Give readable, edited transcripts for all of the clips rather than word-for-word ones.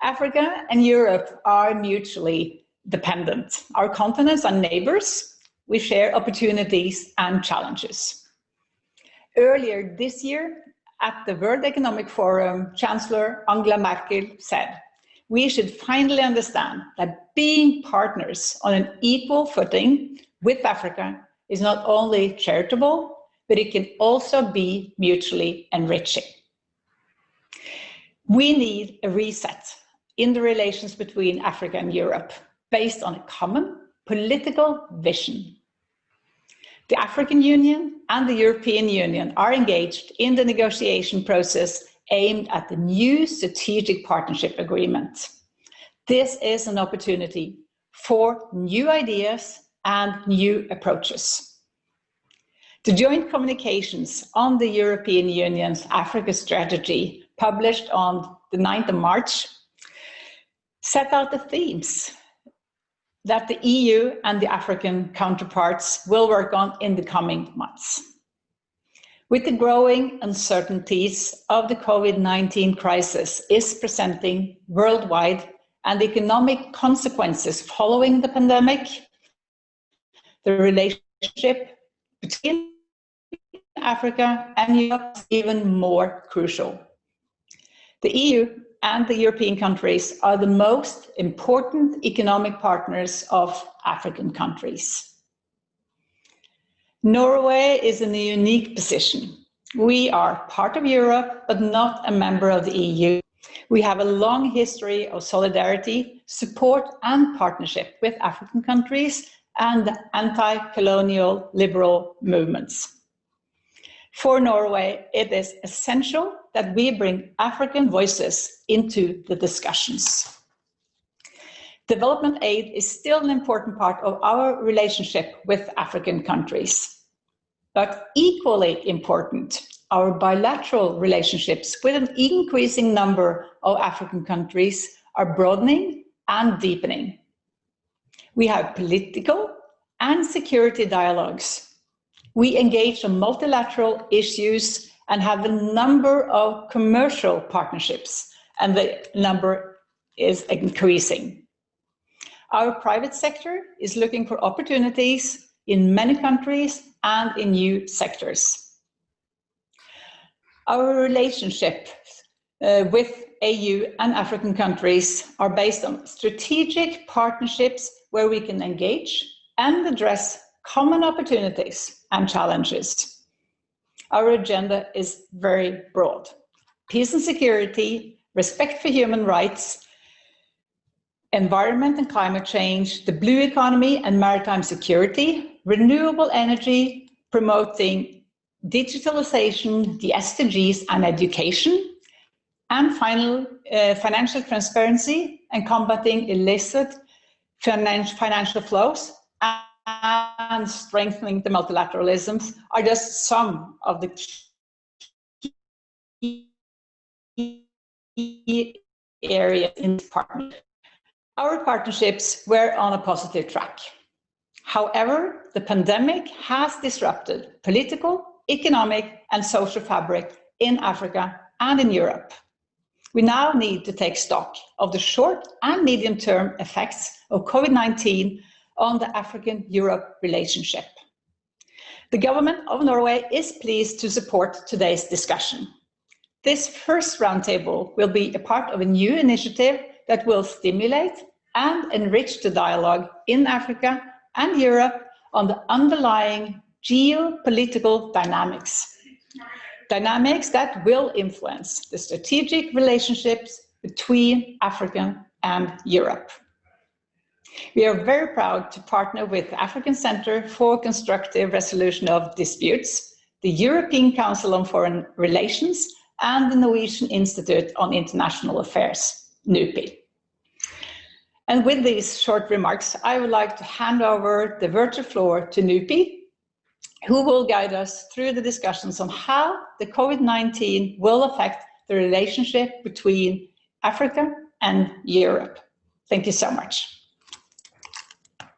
Africa and Europe are mutually dependent. Our continents are neighbors. We share opportunities and challenges. Earlier this year, at the World Economic Forum, Chancellor Angela Merkel said, "We should finally understand that being partners on an equal footing with Africa is not only charitable, but it can also be mutually enriching." We need a reset in the relations between Africa and Europe based on a common political vision. The African Union and the European Union are engaged in the negotiation process aimed at the new strategic partnership agreement. This is an opportunity for new ideas and new approaches. The joint communications on the European Union's Africa strategy, published on the 9th of March, set out the themes that the EU and the African counterparts will work on in the coming months. With the growing uncertainties of the COVID-19 crisis is presenting worldwide and the economic consequences following the pandemic, the relationship between Africa and Europe is even more crucial. The EU and the European countries are the most important economic partners of African countries. Norway is in a unique position. We are part of Europe, but not a member of the EU. We have a long history of solidarity, support, and partnership with African countries and anti-colonial liberal movements. For Norway, it is essential that we bring African voices into the discussions. Development aid is still an important part of our relationship with African countries. But equally important, our bilateral relationships with an increasing number of African countries are broadening and deepening. We have political and security dialogues. We engage on multilateral issues and have a number of commercial partnerships, and the number is increasing. Our private sector is looking for opportunities in many countries and in new sectors. Our relationship with EU and African countries are based on strategic partnerships where we can engage and address common opportunities and challenges. Our agenda is very broad. Peace and security, respect for human rights, environment and climate change, the blue economy and maritime security, renewable energy, promoting digitalization, the SDGs and education, and finally, financial transparency and combating illicit financial flows and strengthening the multilateralisms are just some of the key areas in this partnership. Our partnerships were on a positive track. However, the pandemic has disrupted political, economic, and social fabric in Africa and in Europe. We now need to take stock of the short and medium-term effects of COVID-19 on the African-Europe relationship. The government of Norway is pleased to support today's discussion. This first roundtable will be a part of a new initiative that will stimulate and enrich the dialogue in Africa and Europe on the underlying geopolitical dynamics. Dynamics that will influence the strategic relationships between Africa and Europe. We are very proud to partner with the African Center for Constructive Resolution of Disputes, the European Council on Foreign Relations, and the Norwegian Institute on International Affairs, NUPI. And with these short remarks, I would like to hand over the virtual floor to NUPI, who will guide us through the discussions on how the COVID-19 will affect the relationship between Africa and Europe. Thank you so much.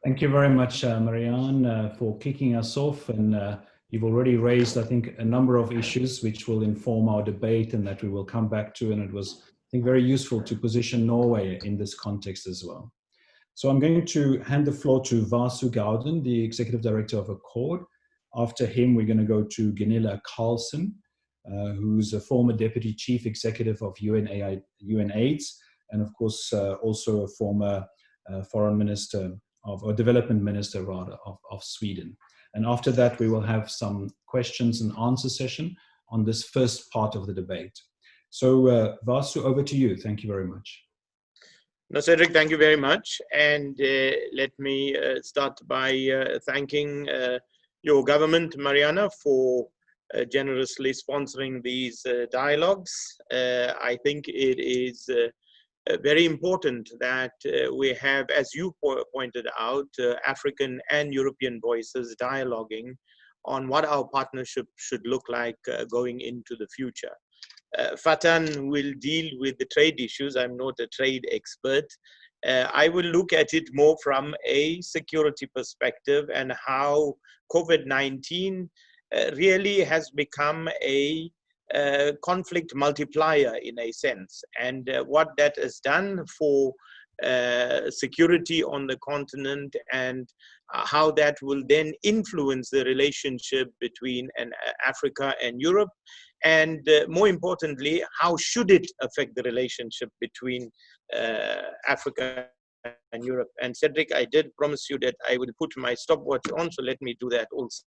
Thank you very much, Marianne, for kicking us off. And you've already raised, I think, a number of issues which will inform our debate and that we will come back to. And it was think very useful to position Norway in this context as well. So I'm going to hand the floor to Vasu Gauden, the Executive Director of Accord. After him, we're going to go to Gunilla Carlson, who's a former Deputy Chief Executive of UNAIDS, and of course also a former Foreign Minister, or Development Minister rather, of Sweden. And after that, we will have some questions and answer session on this first part of the debate. So Vasu, over to you. Thank you very much. No, Cedric, thank you very much. And let me start by thanking your government, Mariana, for generously sponsoring these dialogues. I think it is very important that we have, as you pointed out, African and European voices dialoguing on what our partnership should look like going into the future. Fatan will deal with the trade issues. I'm not a trade expert. I will look at it more from a security perspective and how COVID-19 really has become a conflict multiplier in a sense, and what that has done for security on the continent, and how that will then influence the relationship between Africa and Europe, and more importantly, how should it affect the relationship between Africa and Europe. And Cedric, I did promise you that I would put my stopwatch on, so let me do that also.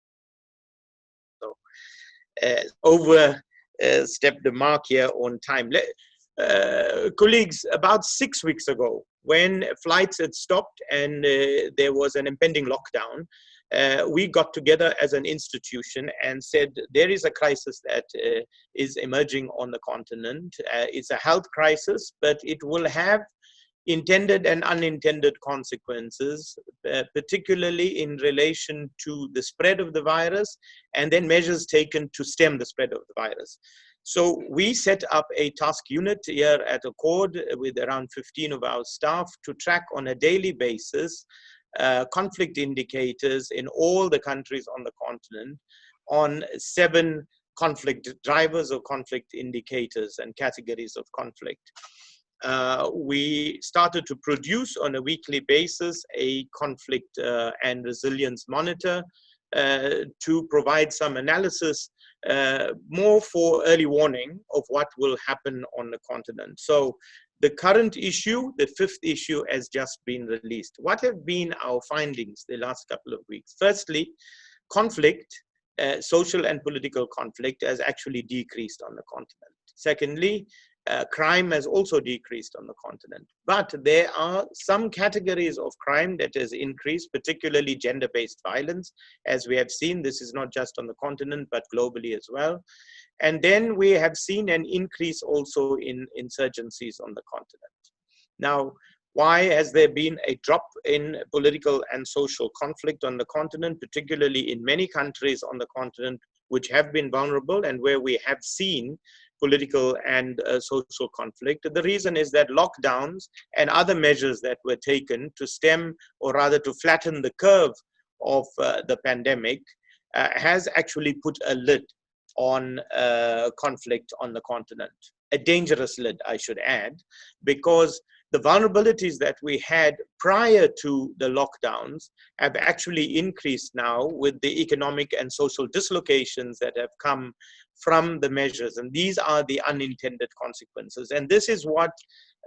Step the mark here on time. Colleagues, about 6 weeks ago, when flights had stopped and there was an impending lockdown, we got together as an institution and said there is a crisis that is emerging on the continent. It's a health crisis, but it will have intended and unintended consequences, particularly in relation to the spread of the virus and then measures taken to stem the spread of the virus. So we set up a task unit here at Accord with around 15 of our staff to track on a daily basis conflict indicators in all the countries on the continent on 7 conflict drivers or conflict indicators and categories of conflict. We started to produce on a weekly basis a conflict and resilience monitor to provide some analysis more for early warning of what will happen on the continent. So the current issue, the 5th issue, has just been released. What have been our findings the last couple of weeks? Firstly, conflict, social and political conflict, has actually decreased on the continent. Secondly, crime has also decreased on the continent, but there are some categories of crime that has increased, particularly gender-based violence. As we have seen, this is not just on the continent, but globally as well. And then we have seen an increase also in insurgencies on the continent. Now, why has there been a drop in political and social conflict on the continent, particularly in many countries on the continent which have been vulnerable and where we have seen political and social conflict? The reason is that lockdowns and other measures that were taken to stem, or rather to flatten the curve of the pandemic has actually put a lid on conflict on the continent. A dangerous lid, I should add, because the vulnerabilities that we had prior to the lockdowns have actually increased now with the economic and social dislocations that have come from the measures. And these are the unintended consequences. And this is what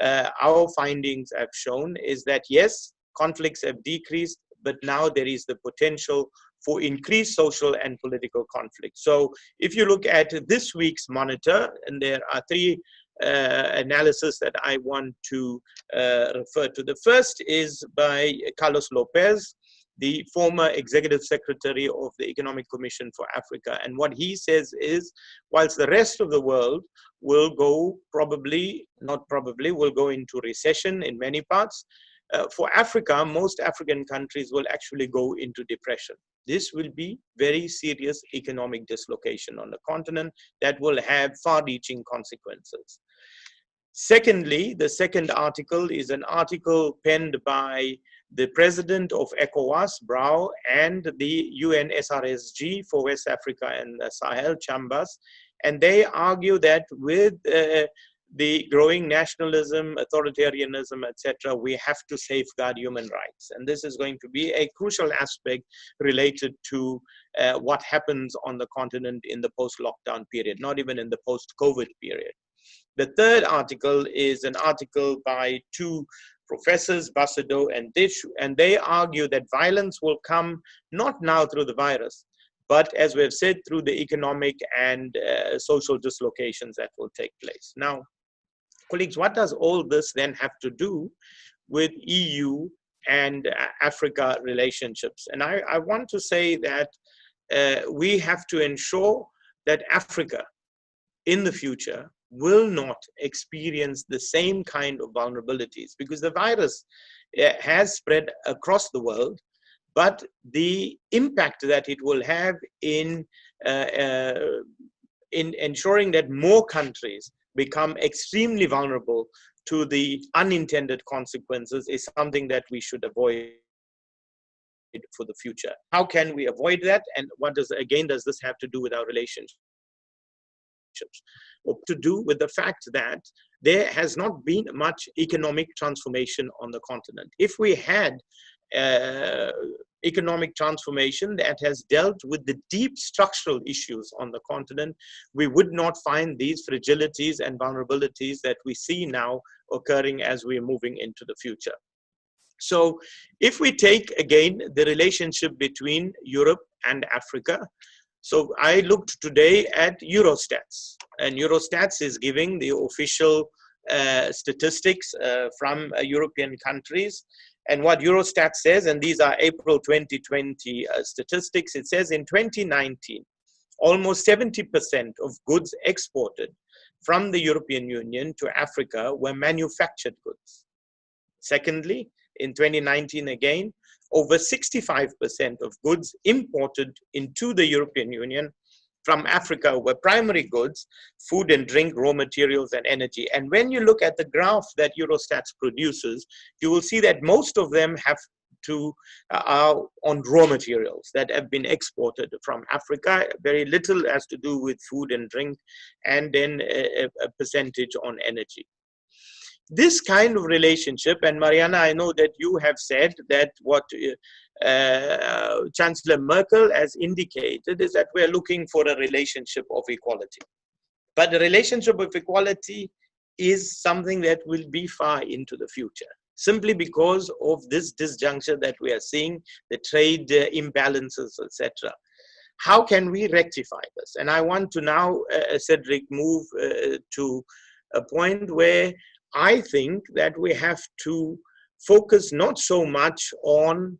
our findings have shown, is that yes, conflicts have decreased, but now there is the potential for increased social and political conflict. So if you look at this week's monitor, and there are 3 analysis that I want to refer to. The first is by Carlos Lopez, the former executive secretary of the Economic Commission for Africa. And what he says is, whilst the rest of the world will go will go into recession in many parts, for Africa, most African countries will actually go into depression. This will be very serious economic dislocation on the continent that will have far-reaching consequences. Secondly, the second article is an article penned by the president of ECOWAS, Brau, and the UN SRSG for West Africa and the Sahel, Chambas. And they argue that with the growing nationalism, authoritarianism, etc., we have to safeguard human rights. And this is going to be a crucial aspect related to what happens on the continent in the post-lockdown period, not even in the post-COVID period. The third article is an article by two professors, Bassado and Dish, and they argue that violence will come not now through the virus, but as we have said, through the economic and social dislocations that will take place. Now, colleagues, what does all this then have to do with EU and Africa relationships? And I want to say that we have to ensure that Africa in the future will not experience the same kind of vulnerabilities, because the virus has spread across the world, but the impact that it will have in ensuring that more countries become extremely vulnerable to the unintended consequences is something that we should avoid for the future. How can we avoid that? And what does this have to do with our relationships? To do with the fact that there has not been much economic transformation on the continent. If we had economic transformation that has dealt with the deep structural issues on the continent, we would not find these fragilities and vulnerabilities that we see now occurring as we're moving into the future. So if we take again the relationship between Europe and Africa, so I looked today at Eurostats, and Eurostats is giving the official statistics from European countries. And what Eurostat says, and these are April 2020 statistics, it says in 2019, almost 70% of goods exported from the European Union to Africa were manufactured goods. Secondly, in 2019 again, over 65% of goods imported into the European Union from Africa were primary goods, food and drink, raw materials, and energy. And when you look at the graph that Eurostat produces, you will see that most of them have to are on raw materials that have been exported from Africa. Very little has to do with food and drink, and then a percentage on energy. This kind of relationship, and Mariana, I know that you have said that what Chancellor Merkel has indicated is that we're looking for a relationship of equality. But the relationship of equality is something that will be far into the future, simply because of this disjuncture that we are seeing, the trade imbalances, etc. How can we rectify this? And I want to now, Cedric, move to a point where I think that we have to focus not so much on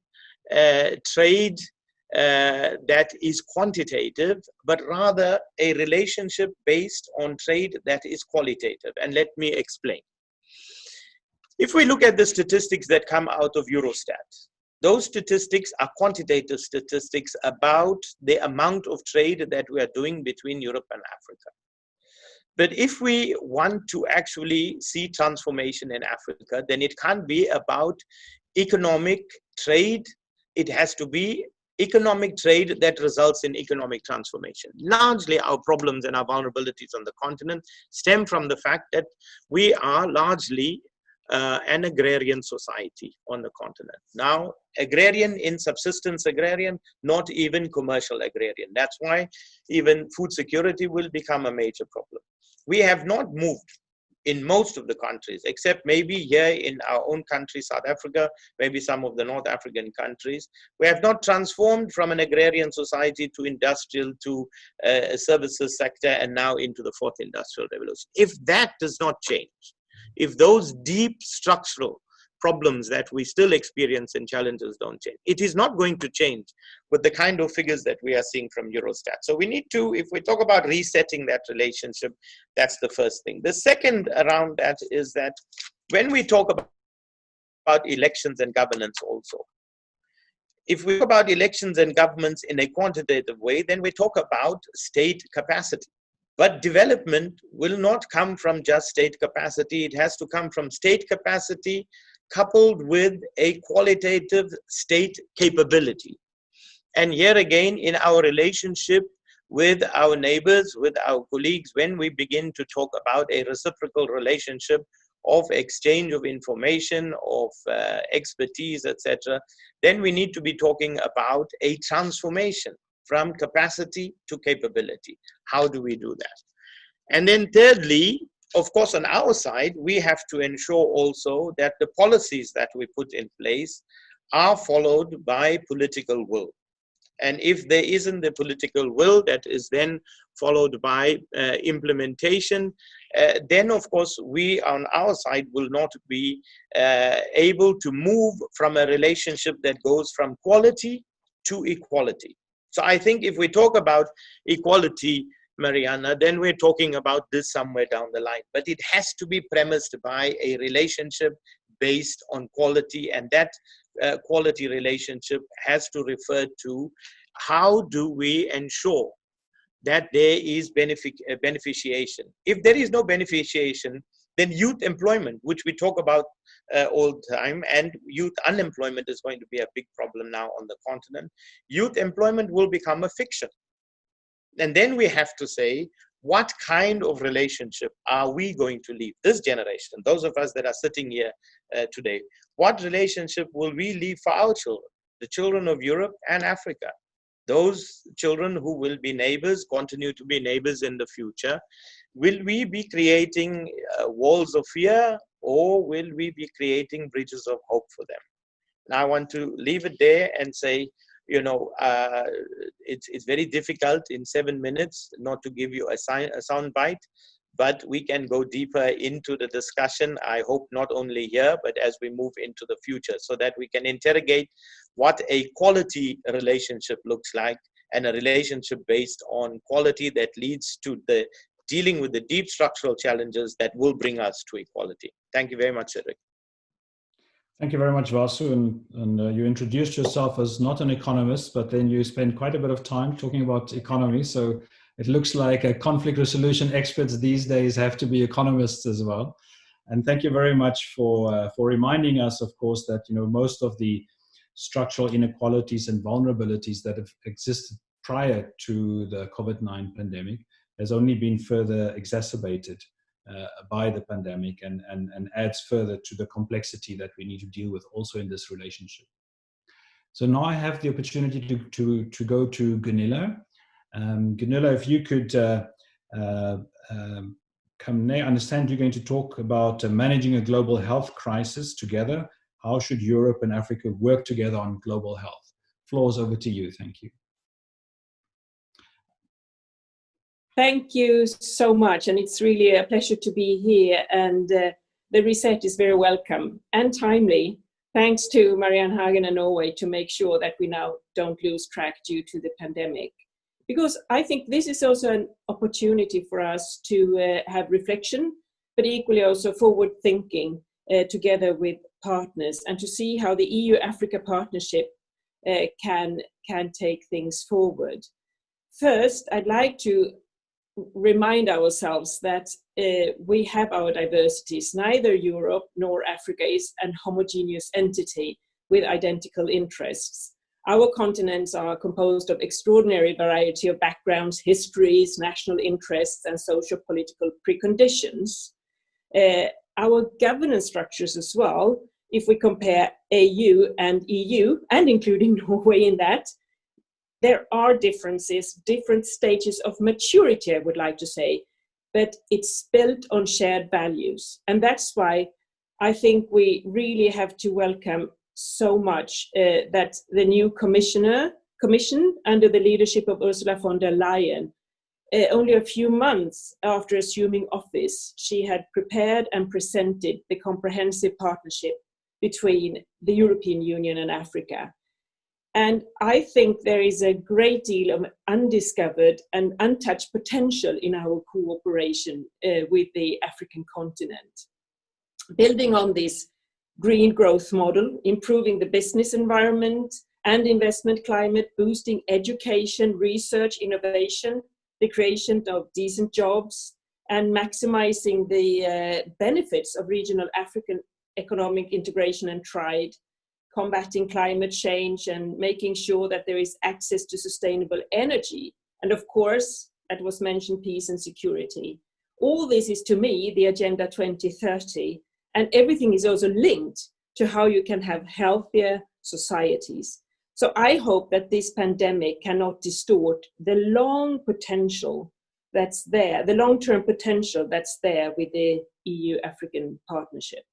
trade that is quantitative, but rather a relationship based on trade that is qualitative. And let me explain. If we look at the statistics that come out of Eurostat, those statistics are quantitative statistics about the amount of trade that we are doing between Europe and Africa. But if we want to actually see transformation in Africa, then it can't be about economic trade. It has to be economic trade that results in economic transformation. Largely, our problems and our vulnerabilities on the continent stem from the fact that we are largely an agrarian society on the continent. Now, agrarian in subsistence agrarian, not even commercial agrarian. That's why even food security will become a major problem. We have not moved in most of the countries, except maybe here in our own country, South Africa, maybe some of the North African countries. We have not transformed from an agrarian society to industrial, to a services sector, and now into the fourth industrial revolution. If that does not change, if those deep structural problems that we still experience and challenges don't change, it is not going to change with the kind of figures that we are seeing from Eurostat. So we need to, if we talk about resetting that relationship, that's the first thing. The second around that is that when we talk about elections and governance also, if we talk about elections and governments in a quantitative way, then we talk about state capacity. But development will not come from just state capacity. It has to come from state capacity coupled with a qualitative state capability. And here again, in our relationship with our neighbors, with our colleagues, when we begin to talk about a reciprocal relationship of exchange of information, of expertise, etc., then we need to be talking about a transformation from capacity to capability. How do we do that? And then thirdly, of course, on our side, we have to ensure also that the policies that we put in place are followed by political will. And if there isn't the political will that is then followed by implementation, then of course we on our side will not be able to move from a relationship that goes from quality to equality. So I think if we talk about equality, Mariana, then we're talking about this somewhere down the line. But it has to be premised by a relationship based on quality, and that quality relationship has to refer to how do we ensure that there is beneficiation. If there is no beneficiation, then youth employment, which we talk about all the time, and youth unemployment is going to be a big problem now on the continent. Youth employment will become a fiction. And then we have to say, what kind of relationship are we going to leave this generation, those of us that are sitting here today? What relationship will we leave for our children, the children of Europe and Africa? Those children who will be neighbors, continue to be neighbors in the future. Will we be creating walls of fear, or will we be creating bridges of hope for them? And I want to leave it there and say, you know, it's very difficult in 7 minutes not to give you a sound bite, but we can go deeper into the discussion, I hope not only here, but as we move into the future, so that we can interrogate what a quality relationship looks like, and a relationship based on quality that leads to the dealing with the deep structural challenges that will bring us to equality. Thank you very much, Cedric. Thank you very much, Vasu. And you introduced yourself as not an economist, but then you spent quite a bit of time talking about economy. So it looks like conflict resolution experts these days have to be economists as well. And thank you very much for reminding us, of course, that most of the structural inequalities and vulnerabilities that have existed prior to the COVID-19 pandemic has only been further exacerbated by the pandemic, and adds further to the complexity that we need to deal with also in this relationship. So now I have the opportunity to go to Gunilla. Gunilla, if you could come near. I understand you're going to talk about managing a global health crisis together. How should Europe and Africa work together on global health? Floor's over to you. Thank you. Thank you so much, and it's really a pleasure to be here, and the reset is very welcome and timely. Thanks to Marianne Hagen and Norway to make sure that we now don't lose track due to the pandemic. Because I think this is also an opportunity for us to have reflection, but equally also forward thinking together with partners, and to see how the EU-Africa partnership can take things forward. First, I'd like to remind ourselves that we have our diversities. Neither Europe nor Africa is an homogeneous entity with identical interests. Our continents are composed of extraordinary variety of backgrounds, histories, national interests, and socio-political preconditions. Our governance structures as well, if we compare AU and EU, and including Norway in that, there are differences, different stages of maturity, I would like to say, but it's built on shared values. And that's why I think we really have to welcome so much that the new commission under the leadership of Ursula von der Leyen, only a few months after assuming office, she had prepared and presented the comprehensive partnership between the European Union and Africa. And I think there is a great deal of undiscovered and untouched potential in our cooperation with the African continent. Building on this green growth model, improving the business environment and investment climate, boosting education, research, innovation, the creation of decent jobs, and maximizing the benefits of regional African economic integration and trade, combating climate change and making sure that there is access to sustainable energy And of course, that was mentioned, peace and security. All this is, to me, the Agenda 2030, and everything is also linked to how you can have healthier societies. So I hope that this pandemic cannot distort the long potential that's there, the long-term potential that's there with the EU-African partnership.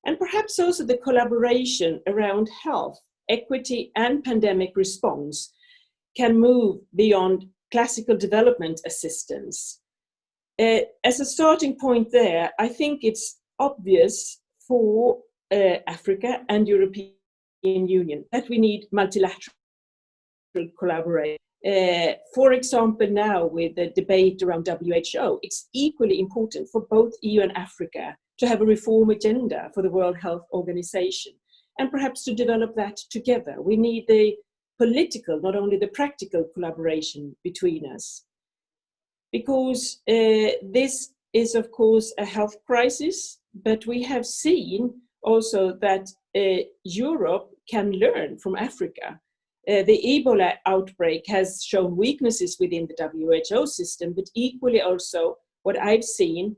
And perhaps also the collaboration around health, equity, and pandemic response can move beyond classical development assistance. As a starting point there, I think it's obvious for Africa and European Union that we need multilateral collaboration. For example, now with the debate around WHO, it's equally important for both EU and Africa to have a reform agenda for the World Health Organization, and perhaps to develop that together. We need the political, not only the practical collaboration between us. Because this is, of course, a health crisis, but we have seen also that Europe can learn from Africa. The Ebola outbreak has shown weaknesses within the WHO system, but equally also what I've seen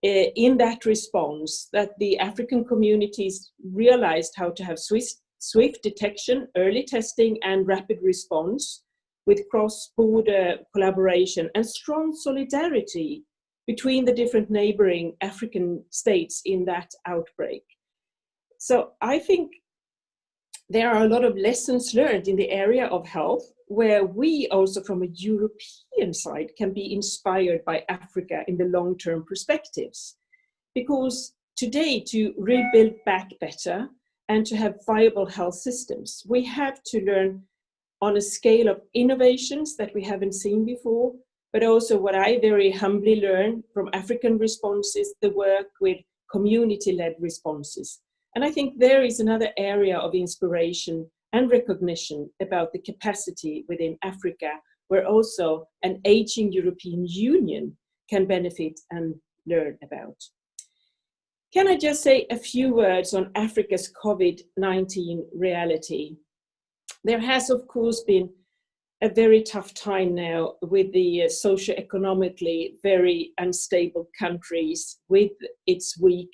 in that response, that the African communities realized how to have swift detection, early testing, and rapid response with cross-border collaboration and strong solidarity between the different neighboring African states in that outbreak. So I think there are a lot of lessons learned in the area of health, where we also from a European side can be inspired by Africa in the long-term perspectives. Because today, to rebuild back better and to have viable health systems, we have to learn on a scale of innovations that we haven't seen before, but also what I very humbly learned from African responses, the work with community-led responses. And I think there is another area of inspiration and recognition about the capacity within Africa, where also an aging European Union can benefit and learn about. Can I just say a few words on Africa's COVID-19 reality? There has, of course, been a very tough time now with the socio-economically very unstable countries with its weak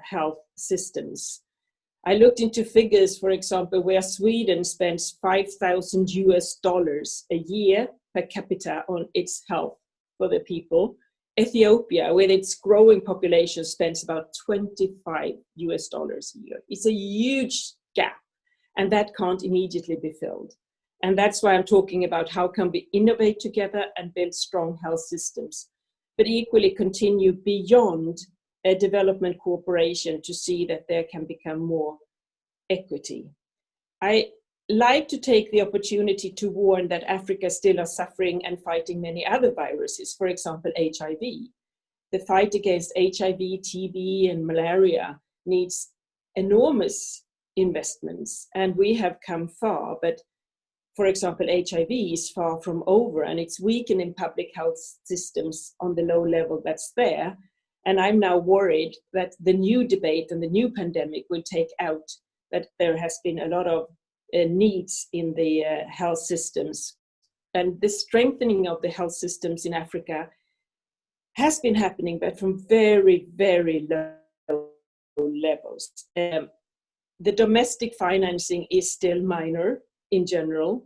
health systems. I looked into figures, for example, where Sweden spends $5,000 a year per capita on its health for the people. Ethiopia, with its growing population, spends about $25 a year. It's a huge gap, and that can't immediately be filled. And that's why I'm talking about how can we innovate together and build strong health systems, but equally continue beyond a development cooperation to see that there can become more equity. I like to take the opportunity to warn that Africa still are suffering and fighting many other viruses, for example, HIV. The fight against HIV, TB, and malaria needs enormous investments, and we have come far, but for example, HIV is far from over, and it's weakening public health systems on the low level that's there. And I'm now worried that the new debate and the new pandemic will take out that there has been a lot of needs in the health systems. And the strengthening of the health systems in Africa has been happening, but from very, very low levels. The domestic financing is still minor in general.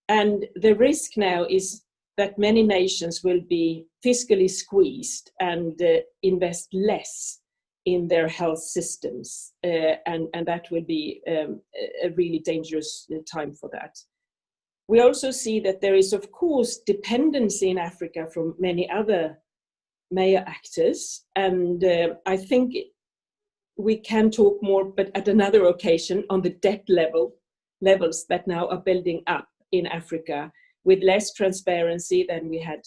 And the risk now is that many nations will be fiscally squeezed and invest less in their health systems. And that will be a really dangerous time for that. We also see that there is, of course, dependency in Africa from many other major actors. And I think we can talk more, but at another occasion, on the debt levels that now are building up in Africa, with less transparency than we had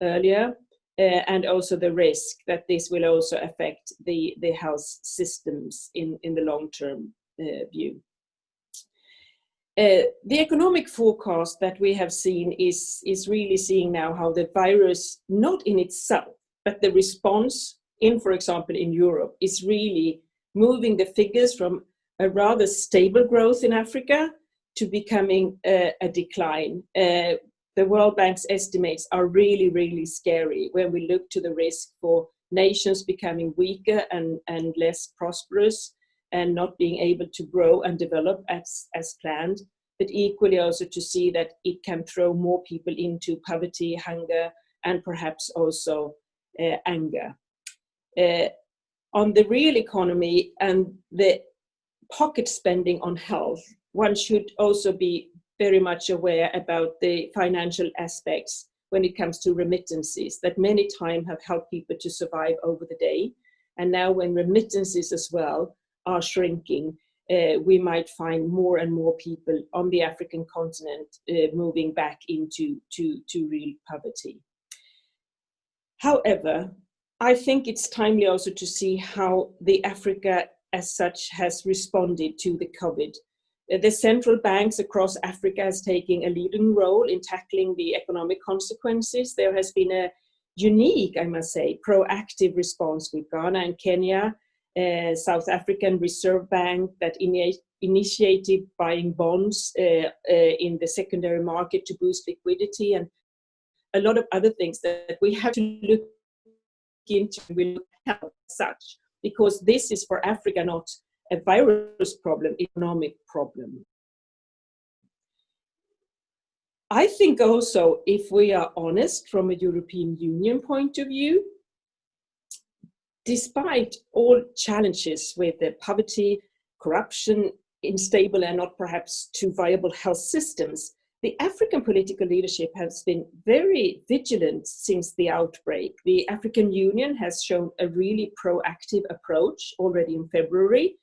earlier, and also the risk that this will also affect the health systems in the long-term view. The economic forecast that we have seen is really seeing now how the virus, not in itself, but the response in, for example, in Europe, is really moving the figures from a rather stable growth in Africa to becoming a decline. the World Bank's estimates are really, really scary when we look to the risk for nations becoming weaker and less prosperous and not being able to grow and develop as planned, but equally also to see that it can throw more people into poverty, hunger, and perhaps also anger. On the real economy and the pocket spending on health, one should also be very much aware about the financial aspects when it comes to remittances that many times have helped people to survive over the day. And now when remittances as well are shrinking, we might find more and more people on the African continent moving back into real poverty. However, I think it's timely also to see how the Africa as such has responded to the COVID. The central banks across Africa is taking a leading role in tackling the economic consequences. There has been a unique, I must say, proactive response with Ghana and Kenya, South African Reserve Bank that initiated buying bonds in the secondary market to boost liquidity, and a lot of other things that we have to look into with health as such, because this is for Africa not a virus problem, economic problem. I think also, if we are honest from a European Union point of view, despite all challenges with the poverty, corruption, unstable and not perhaps too viable health systems, the African political leadership has been very vigilant since the outbreak. The African Union has shown a really proactive approach already in February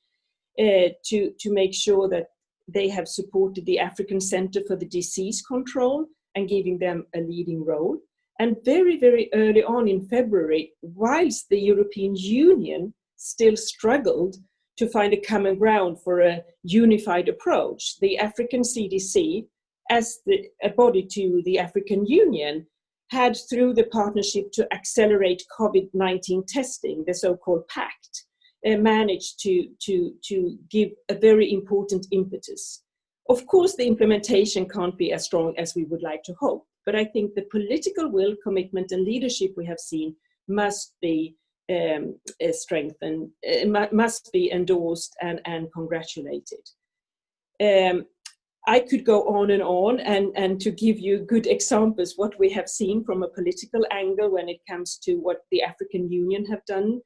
to make sure that they have supported the African Center for the Disease Control and giving them a leading role. And very, very early on in February, whilst the European Union still struggled to find a common ground for a unified approach, the African CDC, as a body to the African Union, had, through the partnership to accelerate COVID-19 testing, the so-called PACT, managed to give a very important impetus. Of course, the implementation can't be as strong as we would like to hope, but I think the political will, commitment, and leadership we have seen must be strengthened, must be endorsed and congratulated. I could go on and to give you good examples what we have seen from a political angle when it comes to what the African Union have done,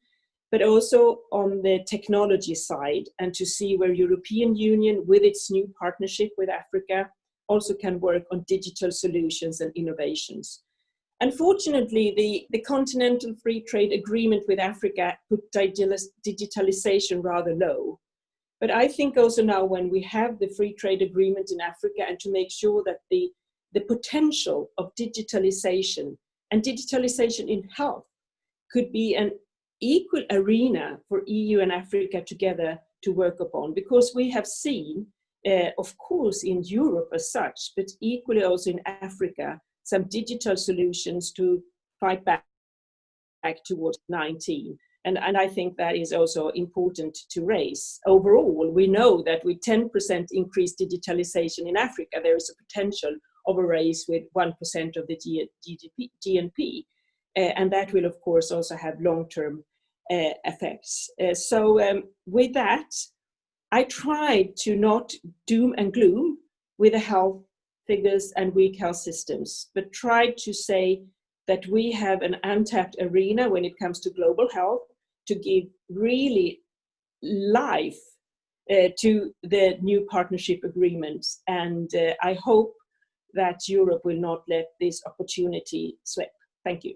but also on the technology side, and to see where European Union with its new partnership with Africa also can work on digital solutions and innovations. Unfortunately, the Continental Free Trade Agreement with Africa put digitalization rather low. But I think also now when we have the free trade agreement in Africa, and to make sure that the potential of digitalization and digitalization in health could be an equal arena for EU and Africa together to work upon, because we have seen, of course, in Europe as such, but equally also in Africa, some digital solutions to fight back towards 19. And I think that is also important to raise. Overall, we know that with 10% increased digitalization in Africa, there is a potential of a raise with 1% of the GNP. And that will, of course, also have long-term effects. With that, I tried to not doom and gloom with the health figures and weak health systems, but tried to say that we have an untapped arena when it comes to global health to give really life to the new partnership agreements. And I hope that Europe will not let this opportunity slip. Thank you.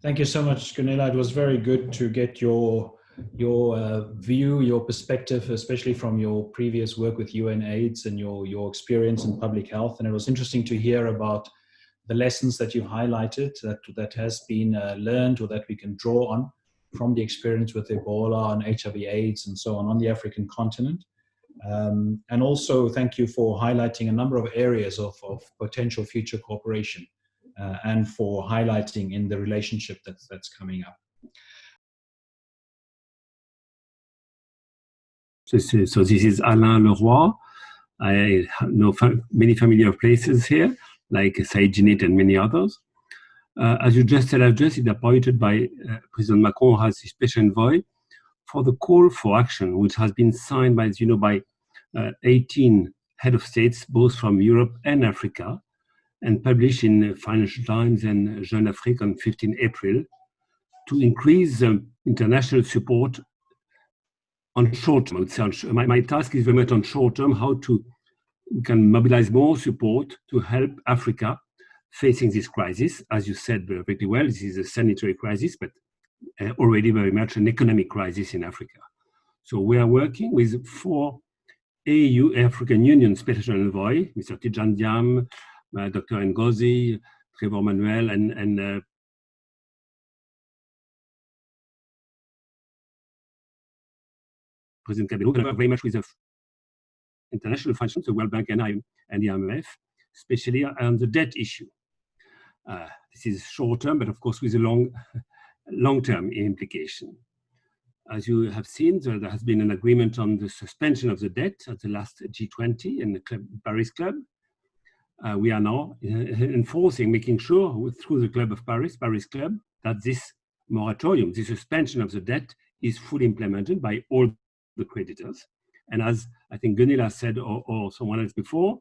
Thank you so much, Gunilla. It was very good to get your view, your perspective, especially from your previous work with UNAIDS and your experience in public health. And it was interesting to hear about the lessons that you highlighted that has been learned, or that we can draw on from the experience with Ebola and HIV/AIDS and so on the African continent. And also thank you for highlighting a number of areas of potential future cooperation and for highlighting in the relationship that's coming up. So this is Alain Leroy. I know many familiar places here, like Saïd and many others. As you just said, I've just been appointed by President Macron as the special envoy for the call for action, which has been signed by, as you know, by 18 head of states, both from Europe and Africa, and published in Financial Times and Jeune Afrique on 15 April, to increase international support on short term. My task is very much on short term, how we can mobilize more support to help Africa facing this crisis. As you said very well, this is a sanitary crisis, but already very much an economic crisis in Africa. So we are working with 4 AU, African Union Special Envoy, Mr. Tidjane Diam, Dr. Ngozi, Trevor Manuel, and President Kabila, very much with the international functions, the World Bank and the IMF, especially on the debt issue. This is short term, but of course with a long-term implication. As you have seen, there has been an agreement on the suspension of the debt at the last G20 in the Paris Club. We are now enforcing, making sure through the Club of Paris Club, that this moratorium, the suspension of the debt, is fully implemented by all the creditors. And as I think Gunilla said, or someone else before,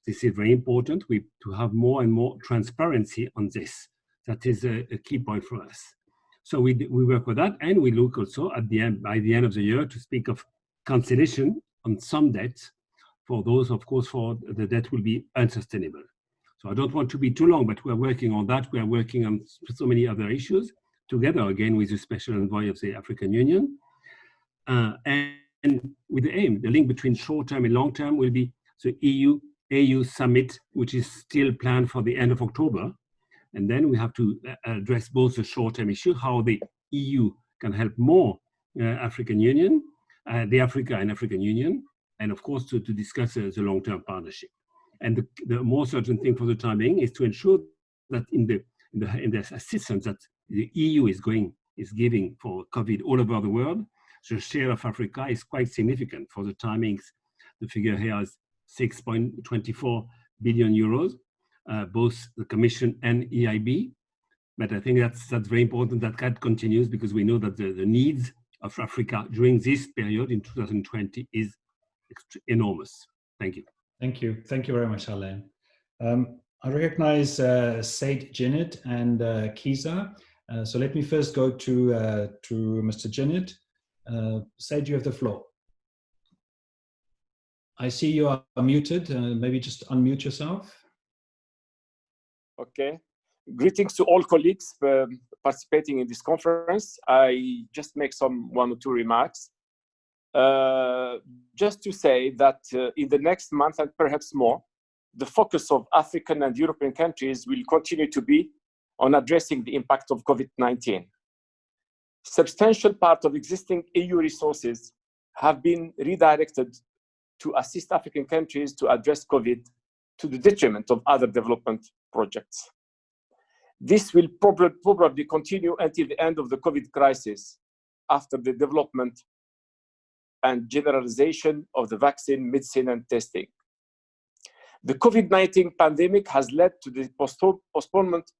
this is very important to have more and more transparency on this. That is a key point for us. So we work with that, and we look also at by the end of the year to speak of cancellation on some debts. For those, of course, for the debt will be unsustainable. So I don't want to be too long, but we're working on that. We are working on so many other issues together, again, with the special envoy of the African Union. And with the aim, the link between short-term and long-term will be the EU-AU summit, which is still planned for the end of October. And then we have to address both the short-term issue, how the EU can help more African Union, the Africa and African Union, and of course to discuss the long-term partnership. And the more certain thing for the time being is to ensure that in the assistance that the EU is giving for COVID all over the world, the share of Africa is quite significant. For the timings, the figure here is 6.24 billion euros, both the Commission and EIB. But I think that's very important that continues, because we know that the needs of Africa during this period in 2020 is enormous. Thank you. Thank you. Thank you very much, Alain. I recognize Said Jinnit and Kiza. So let me first go to Mr. Jinnit. Said, you have the floor. I see you are muted. Maybe just unmute yourself. Okay. Greetings to all colleagues participating in this conference. I just make one or two remarks. Just to say that in the next month and perhaps more, the focus of African and European countries will continue to be on addressing the impact of COVID-19. Substantial part of existing EU resources have been redirected to assist African countries to address COVID, to the detriment of other development projects. This will probably continue until the end of the COVID crisis, after the development and generalization of the vaccine, medicine, and testing. The COVID-19 pandemic has led to the postponement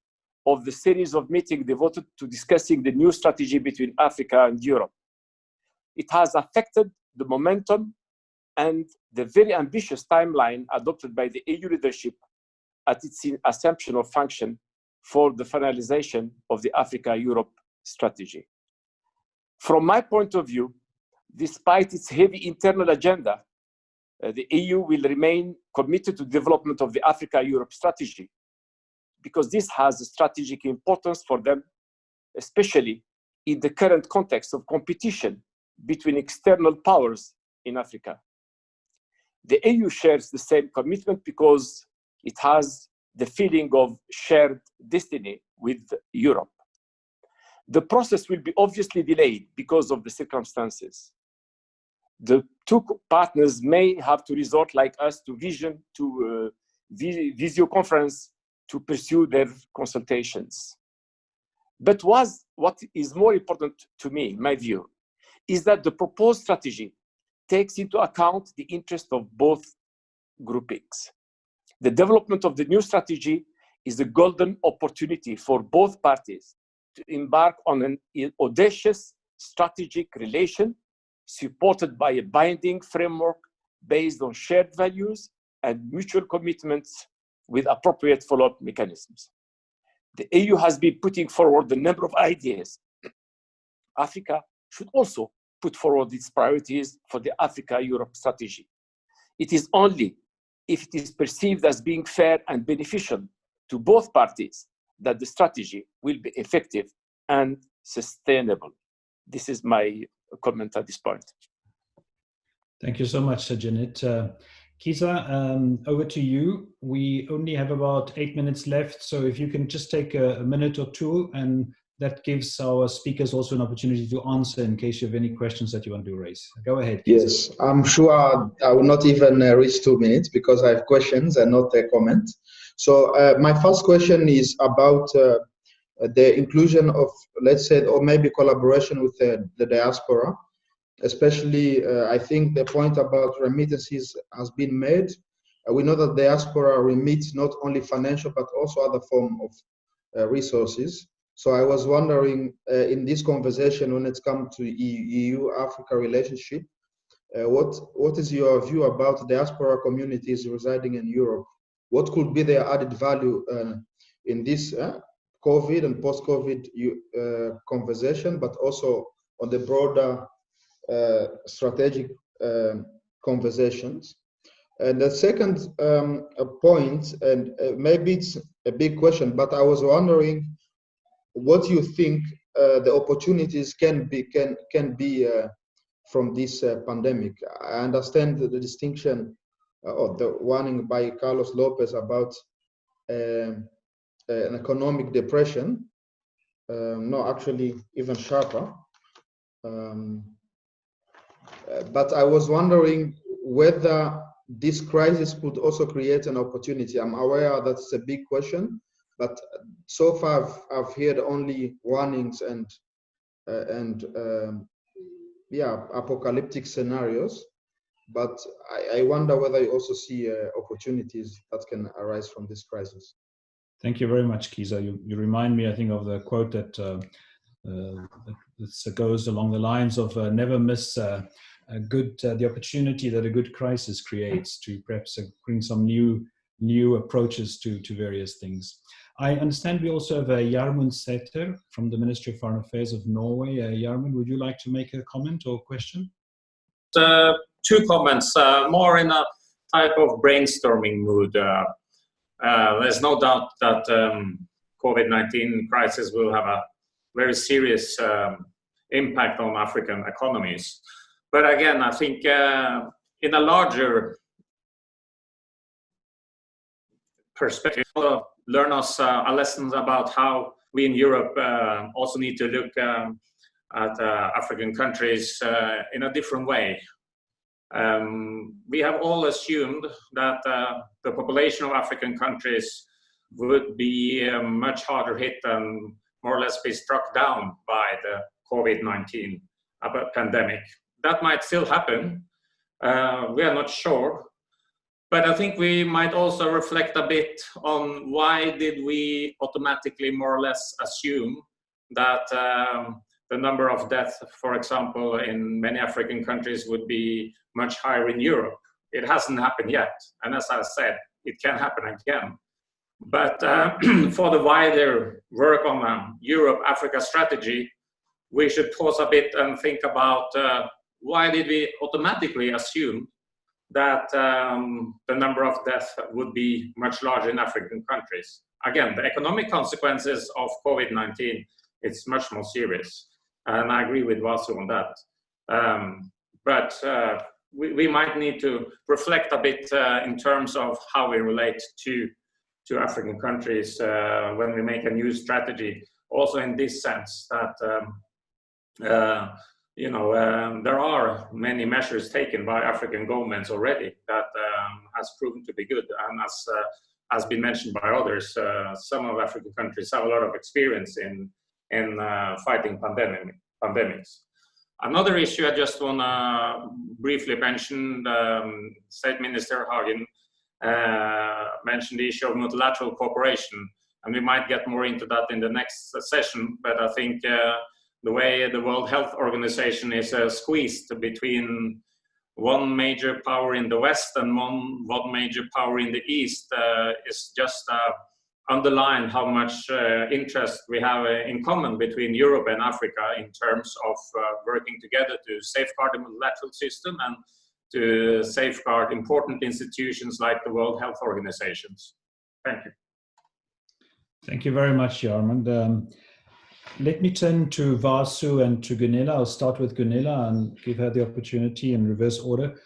of the series of meetings devoted to discussing the new strategy between Africa and Europe. It has affected the momentum and the very ambitious timeline adopted by the EU leadership at its assumption of function for the finalization of the Africa-Europe strategy. From my point of view, despite its heavy internal agenda, the EU will remain committed to the development of the Africa-Europe strategy, because this has a strategic importance for them, especially in the current context of competition between external powers in Africa. The EU shares the same commitment because it has the feeling of shared destiny with Europe. The process will be obviously delayed because of the circumstances. The two partners may have to resort, like us, to video conference to pursue their consultations. But what is more important to me, in my view, is that the proposed strategy takes into account the interest of both groupings. The development of the new strategy is a golden opportunity for both parties to embark on an audacious strategic relation supported by a binding framework based on shared values and mutual commitments with appropriate follow-up mechanisms. The EU has been putting forward a number of ideas. Africa should also put forward its priorities for the Africa-Europe strategy. It is only if it is perceived as being fair and beneficial to both parties that the strategy will be effective and sustainable. This is my comment at this point. Thank you so much, Janet. Kisa, over to you. We only have about 8 minutes left, so if you can just take a minute or two, and that gives our speakers also an opportunity to answer in case you have any questions that you want to raise. Go ahead, Kisa. Yes, I'm sure I will not even reach 2 minutes because I have questions and not a comment. So my first question is about the inclusion of, let's say, or maybe collaboration with the diaspora. Especially, I think the point about remittances has been made. We know that diaspora remits not only financial, but also other form of resources. So I was wondering, in this conversation, when it's come to EU-Africa relationship, what is your view about diaspora communities residing in Europe? What could be their added value in this COVID and post-COVID conversation, but also on the broader strategic conversations? And the second point, and maybe it's a big question, but I was wondering what you think the opportunities can be from this pandemic. I understand the distinction or the warning by Carlos Lopez about an economic depression, no, actually even sharper. But I was wondering whether this crisis could also create an opportunity. I'm aware that's a big question, but so far I've heard only warnings and apocalyptic scenarios. But I wonder whether you also see opportunities that can arise from this crisis. Thank you very much, Kisa. You remind me, I think, of the quote that goes along the lines of never miss the opportunity that a good crisis creates to perhaps bring some new approaches to various things. I understand we also have Jarmund Sæther from the Ministry of Foreign Affairs of Norway. Jarmund, would you like to make a comment or question? Two comments, more in a type of brainstorming mood. There's no doubt that COVID-19 crisis will have a very serious impact on African economies. But again, I think in a larger perspective, learn us a lesson about how we in Europe also need to look at African countries in a different way. We have all assumed that the population of African countries would be much harder hit and more or less be struck down by the COVID-19 pandemic. That might still happen. We are not sure. But I think we might also reflect a bit on why did we automatically more or less assume that the number of deaths, for example, in many African countries would be much higher in Europe. It hasn't happened yet. And as I said, it can happen again. But for the wider work on a Europe-Africa strategy, we should pause a bit and think about why did we automatically assume that the number of deaths would be much larger in African countries. Again, the economic consequences of COVID-19, it's much more serious. And I agree with Vasu on that. But we might need to reflect a bit in terms of how we relate to African countries when we make a new strategy. Also in this sense that, there are many measures taken by African governments already that has proven to be good. And as has been mentioned by others, some of African countries have a lot of experience in fighting pandemics. Another issue I just want to briefly mention, State Minister Hagen mentioned the issue of multilateral cooperation, and we might get more into that in the next session. But I think the way the World Health Organization is squeezed between one major power in the West and one major power in the East is just underline how much interest we have in common between Europe and Africa in terms of working together to safeguard the multilateral system and to safeguard important institutions like the World Health Organizations. Thank you. Thank you very much, Jarmund. Let me turn to Vasu and to Gunilla. I'll start with Gunilla and give her the opportunity in reverse order.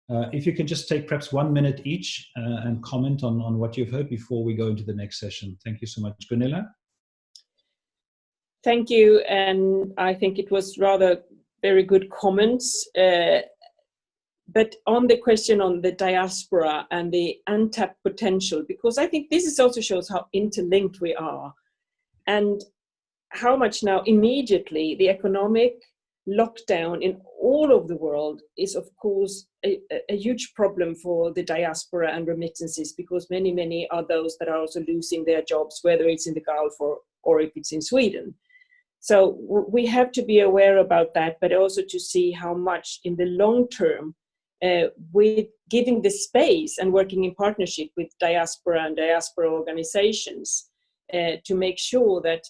If you can just take perhaps 1 minute each and comment on what you've heard before we go into the next session. Thank you so much. Gunilla? Thank you, and I think it was rather very good comments. But on the question on the diaspora and the untapped potential, because I think this also shows how interlinked we are, and how much now immediately the economic lockdown in all of the world is of course a huge problem for the diaspora and remittances, because many are those that are also losing their jobs, whether it's in the Gulf or if it's in Sweden. So we have to be aware about that, but also to see how much in the long term with giving the space and working in partnership with diaspora and diaspora organizations to make sure that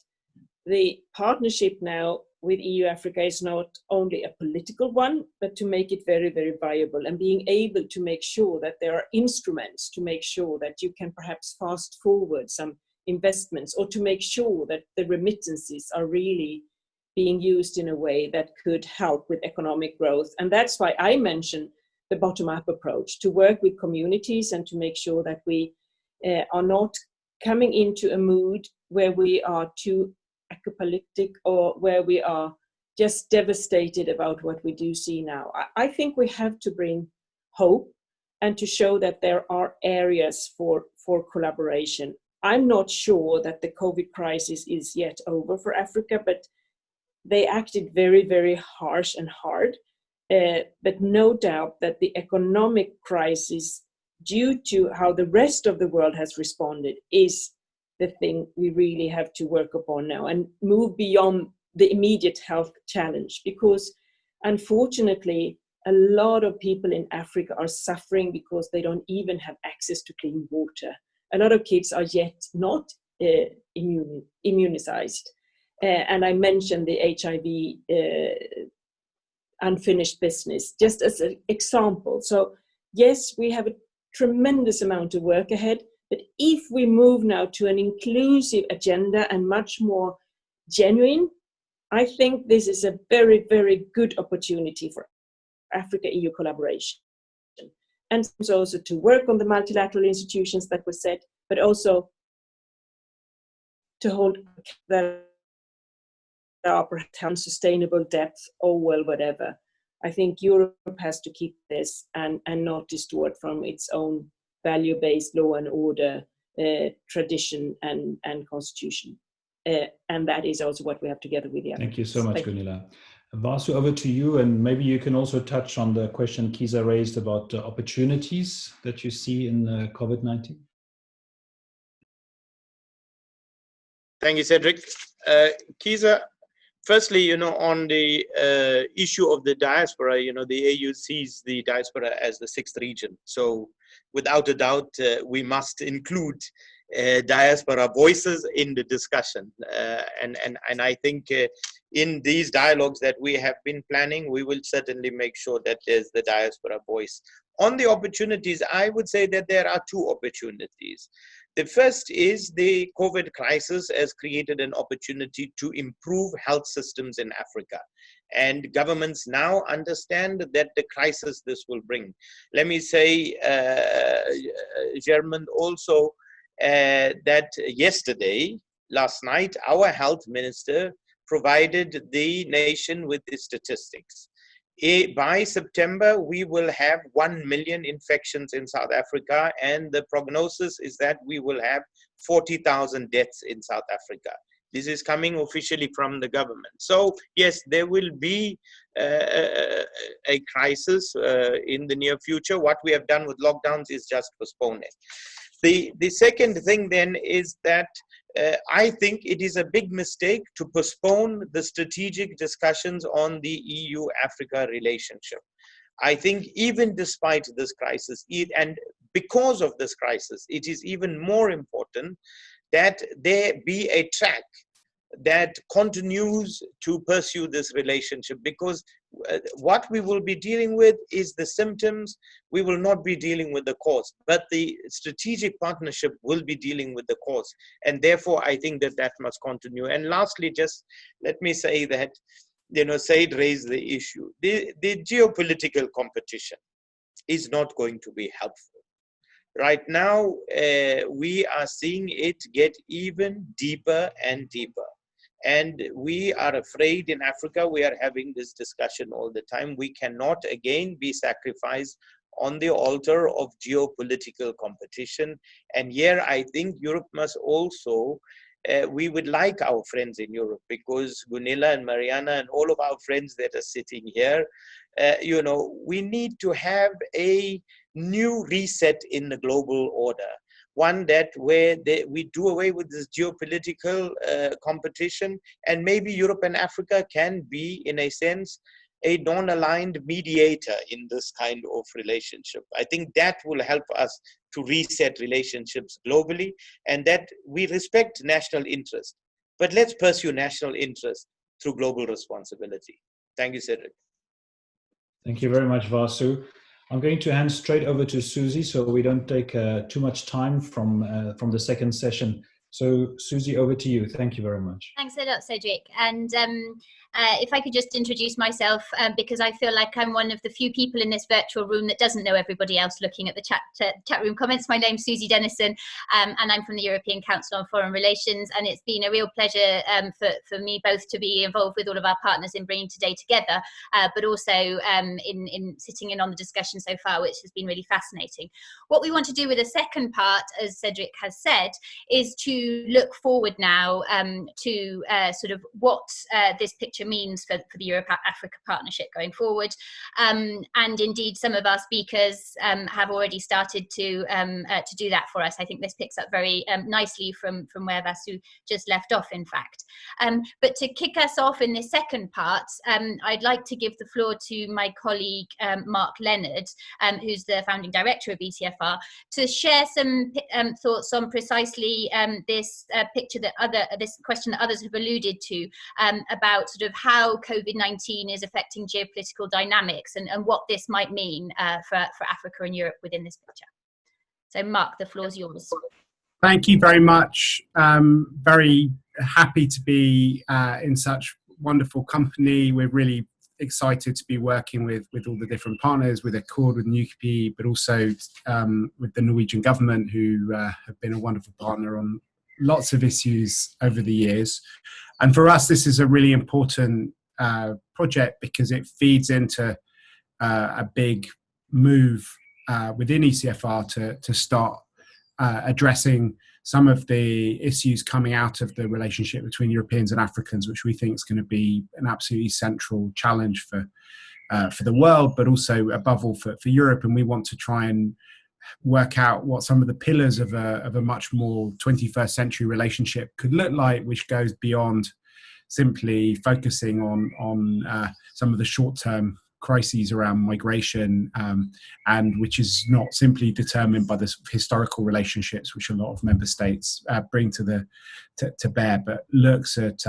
the partnership now with EU Africa is not only a political one, but to make it very, very viable, and being able to make sure that there are instruments to make sure that you can perhaps fast forward some investments, or to make sure that the remittances are really being used in a way that could help with economic growth. And that's why I mentioned the bottom-up approach, to work with communities and to make sure that we are not coming into a mood where we are too apocalyptic or where we are just devastated about what we do see now. I think we have to bring hope and to show that there are areas for collaboration. I'm not sure that the COVID crisis is yet over for Africa, but they acted very, very harsh and hard. But no doubt that the economic crisis, due to how the rest of the world has responded, is the thing we really have to work upon now and move beyond the immediate health challenge, because unfortunately a lot of people in Africa are suffering because they don't even have access to clean water. A lot of kids are yet not immunized. And I mentioned the HIV unfinished business just as an example. So yes, we have a tremendous amount of work ahead, but if we move now to an inclusive agenda and much more genuine, I think this is a very, very good opportunity for Africa-EU collaboration. And also to work on the multilateral institutions that were said, but also to hold that are perhaps unsustainable depth or well, whatever. I think Europe has to keep this and not distort from its own value-based law and order tradition and constitution. And that is also what we have together with the others. Thank you so much, Gunilla. Vasu, over to you, and maybe you can also touch on the question Kisa raised about opportunities that you see in COVID-19. Thank you, Cedric. Kisa, firstly, on the issue of the diaspora, the AU sees the diaspora as the sixth region. So without a doubt, we must include diaspora voices in the discussion. And I think in these dialogues that we have been planning, we will certainly make sure that there's the diaspora voice. On the opportunities, I would say that there are two opportunities. The first is the COVID crisis has created an opportunity to improve health systems in Africa. And governments now understand that the crisis this will bring. Let me say, German also, that last night, our health minister provided the nation with the statistics. By September, we will have 1 million infections in South Africa, and the prognosis is that we will have 40,000 deaths in South Africa. This is coming officially from the government. So yes, there will be a crisis in the near future. What we have done with lockdowns is just postpone it. The second thing then is that I think it is a big mistake to postpone the strategic discussions on the EU-Africa relationship. I think even despite this crisis, and because of this crisis, it is even more important that there be a track that continues to pursue this relationship, because what we will be dealing with is the symptoms. We will not be dealing with the cause, but the strategic partnership will be dealing with the cause. And therefore, I think that must continue. And lastly, just let me say that, Said raised the issue. The geopolitical competition is not going to be helpful. Right now, we are seeing it get even deeper and deeper. And we are afraid in Africa, we are having this discussion all the time. We cannot again be sacrificed on the altar of geopolitical competition. And here I think Europe must also, we would like our friends in Europe, because Gunilla and Mariana and all of our friends that are sitting here, we need to have a new reset in the global order. One where we do away with this geopolitical competition, and maybe Europe and Africa can be, in a sense, a non-aligned mediator in this kind of relationship. I think that will help us to reset relationships globally, and that we respect national interest, but let's pursue national interest through global responsibility. Thank you, Cedric. Thank you very much, Vasu. I'm going to hand straight over to Susie so we don't take too much time from the second session. So Susie, over to you. Thank you very much. Thanks a lot, Cedric. And if I could just introduce myself, because I feel like I'm one of the few people in this virtual room that doesn't know everybody else looking at the chat room comments. My name's Susie Dennison, and I'm from the European Council on Foreign Relations. And it's been a real pleasure for me both to be involved with all of our partners in bringing today together, but also in sitting in on the discussion so far, which has been really fascinating. What we want to do with the second part, as Cedric has said, is to look forward now to sort of what this picture means for the Europe-Africa partnership going forward. And indeed, some of our speakers have already started to do that for us. I think this picks up very nicely from where Vasu just left off, in fact. But to kick us off in this second part, I'd like to give the floor to my colleague, Mark Leonard, who's the founding director of ECFR, to share some thoughts on precisely this picture this question that others have alluded to, about sort of how COVID-19 is affecting geopolitical dynamics and what this might mean for Africa and Europe within this picture. So Mark, the floor is yours. Thank you very much. Very happy to be in such wonderful company. We're really excited to be working with all the different partners, with Accord, with NUPI, but also with the Norwegian government, who have been a wonderful partner on lots of issues over the years. And for us, this is a really important project because it feeds into a big move within ECFR to start addressing some of the issues coming out of the relationship between Europeans and Africans, which we think is going to be an absolutely central challenge for the world, but also above all for Europe. And we want to try and work out what some of the pillars of a much more 21st century relationship could look like, which goes beyond simply focusing on some of the short-term crises around migration, and which is not simply determined by the historical relationships which a lot of member states bring to bear, but looks at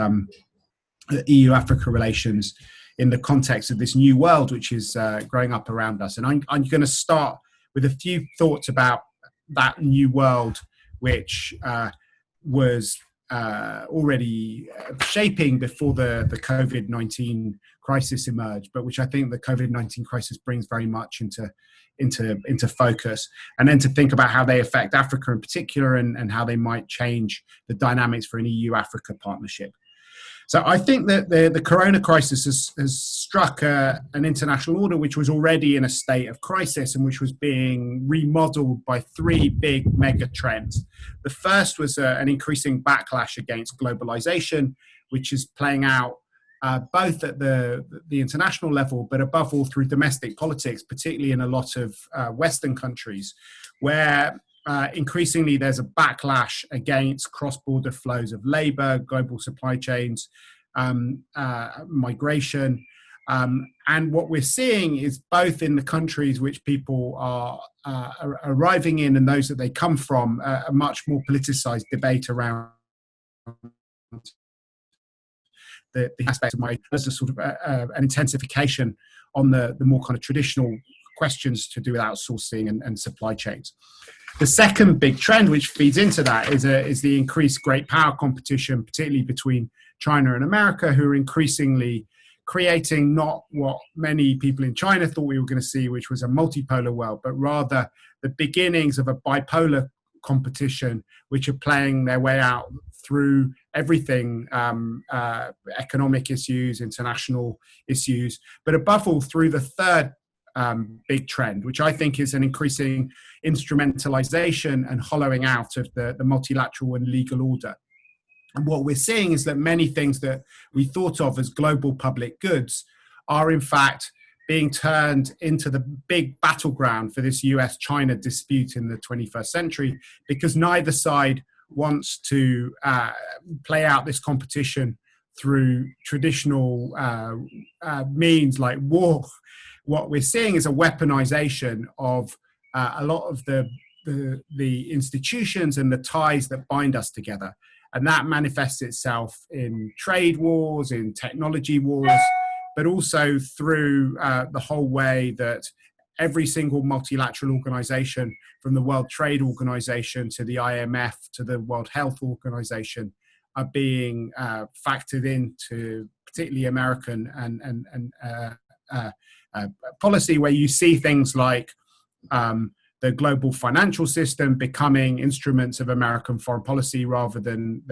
EU-Africa relations in the context of this new world which is growing up around us. And I'm going to start with a few thoughts about that new world, which was already shaping before the COVID-19 crisis emerged, but which I think the COVID-19 crisis brings very much into focus, and then to think about how they affect Africa in particular, and how they might change the dynamics for an EU-Africa partnership. So I think that the corona crisis has struck an international order which was already in a state of crisis and which was being remodeled by three big mega trends. The first was an increasing backlash against globalization, which is playing out both at the international level, but above all through domestic politics, particularly in a lot of Western countries, where increasingly there's a backlash against cross-border flows of labor, global supply chains, migration. And what we're seeing is both in the countries which people are arriving in and those that they come from, a much more politicized debate around the aspects of as a sort of an intensification on the more kind of traditional questions to do with outsourcing and supply chains. The second big trend which feeds into that is the increased great power competition, particularly between China and America, who are increasingly creating not what many people in China thought we were going to see, which was a multipolar world, but rather the beginnings of a bipolar competition, which are playing their way out through everything, economic issues, international issues, but above all through the third big trend, which I think is an increasing instrumentalization and hollowing out of the multilateral and legal order. And what we're seeing is that many things that we thought of as global public goods are in fact being turned into the big battleground for this US-China dispute in the 21st century, because neither side wants to play out this competition through traditional means like war. What we're seeing is a weaponization of a lot of the institutions and the ties that bind us together. And that manifests itself in trade wars, in technology wars, but also through the whole way that every single multilateral organization, from the World Trade Organization to the IMF to the World Health Organization, are being factored into particularly American and policy, where you see things like the global financial system becoming instruments of American foreign policy rather than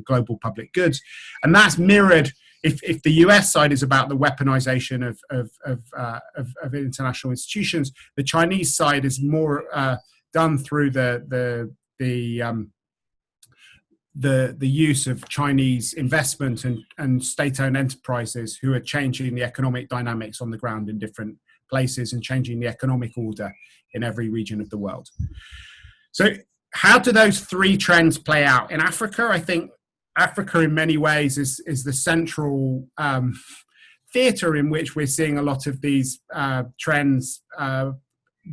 global public goods. And that's mirrored, if the US side is about the weaponization of international institutions, the Chinese side is more done through the use of Chinese investment and state-owned enterprises who are changing the economic dynamics on the ground in different places and changing the economic order in every region of the world. So how do those three trends play out in Africa? I think Africa in many ways is the central theatre in which we're seeing a lot of these trends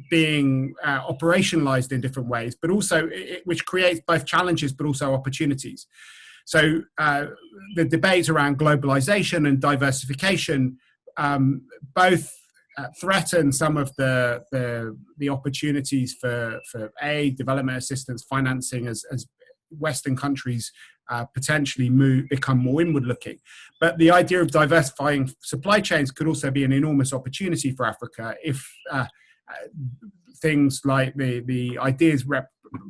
being operationalized in different ways, but also which creates both challenges but also opportunities. So the debate around globalization and diversification both threaten some of the opportunities for aid, development assistance, financing as Western countries potentially become more inward-looking. But the idea of diversifying supply chains could also be an enormous opportunity for Africa if things like the ideas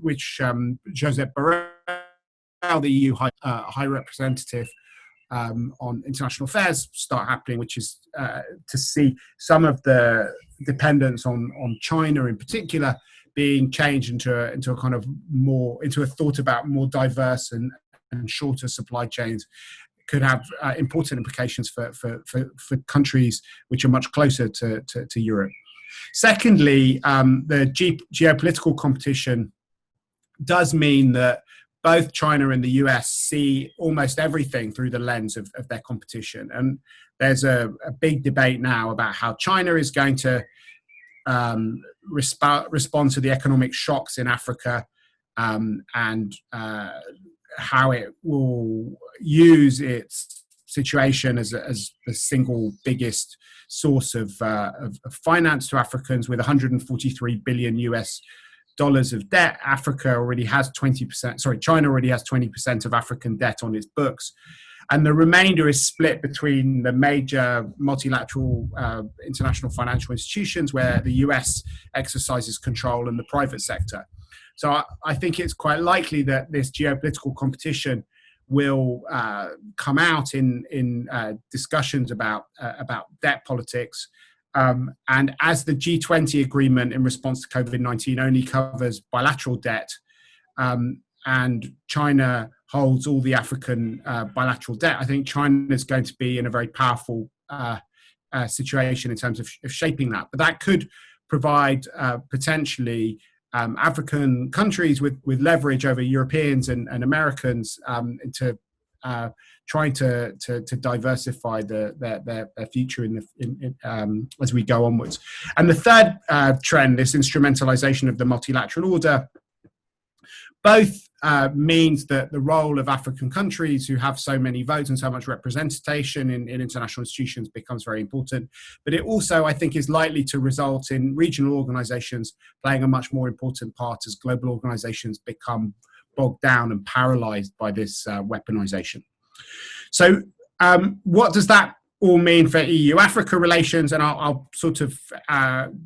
which Josep Borrell, the EU High Representative on international affairs, start happening, which is to see some of the dependence on China in particular being changed into a kind of into a thought about more diverse and shorter supply chains, could have important implications for countries which are much closer to Europe. Secondly, the geopolitical competition does mean that both China and the US see almost everything through the lens of their competition. And there's a big debate now about how China is going to respond to the economic shocks in Africa and how it will use its situation as the single biggest source of finance to Africans, with 143 billion US dollars of debt. Africa already has 20%, sorry, China already has 20% of African debt on its books. And the remainder is split between the major multilateral international financial institutions, where the US exercises control, and the private sector. So I think it's quite likely that this geopolitical competition will come out in discussions about debt politics. And as the G20 agreement in response to COVID-19 only covers bilateral debt, and China holds all the African bilateral debt, I think China is going to be in a very powerful situation in terms of shaping that. But that could provide potentially African countries with leverage over Europeans and Americans into trying to diversify their future as we go onwards. And the third trend, this instrumentalization of the multilateral order, both means that the role of African countries who have so many votes and so much representation in international institutions becomes very important. But it also, I think, is likely to result in regional organizations playing a much more important part as global organizations become bogged down and paralyzed by this weaponization. So what does that all mean for EU-Africa relations? And I'll sort of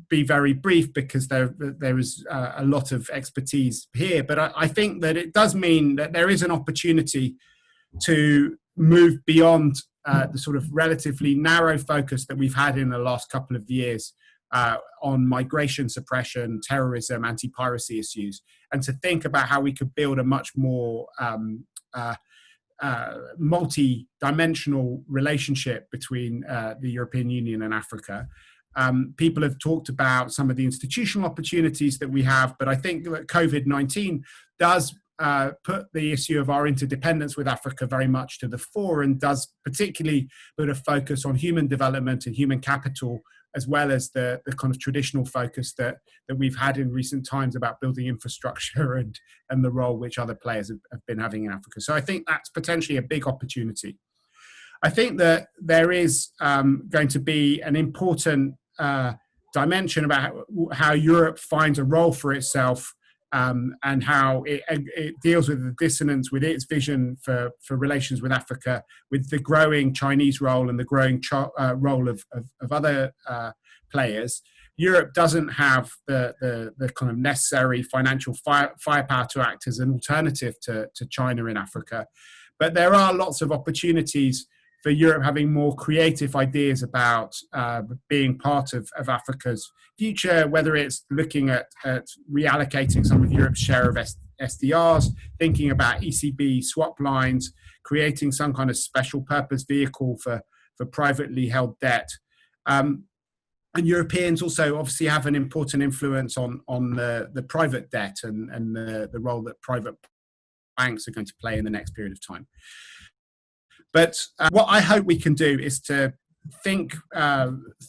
be very brief because there is a lot of expertise here. But I think that it does mean that there is an opportunity to move beyond the sort of relatively narrow focus that we've had in the last couple of years on migration suppression, terrorism, anti-piracy issues, and to think about how we could build a much more multi-dimensional relationship between the European Union and Africa. People have talked about some of the institutional opportunities that we have, but I think that COVID-19 does put the issue of our interdependence with Africa very much to the fore, and does particularly put a focus on human development and human capital, as well as the kind of traditional focus that we've had in recent times about building infrastructure and the role which other players have been having in Africa. So I think that's potentially a big opportunity. I think that there is going to be an important dimension about how Europe finds a role for itself, and how it deals with the dissonance with its vision for relations with Africa, with the growing Chinese role and the growing role of other players. Europe doesn't have the kind of necessary financial firepower to act as an alternative to China in Africa. But there are lots of opportunities for Europe having more creative ideas about being part of Africa's future, whether it's looking at reallocating some of Europe's share of SDRs, thinking about ECB swap lines, creating some kind of special purpose vehicle for privately held debt. And Europeans also obviously have an important influence on the private debt and the role that private banks are going to play in the next period of time. But what I hope we can do is to think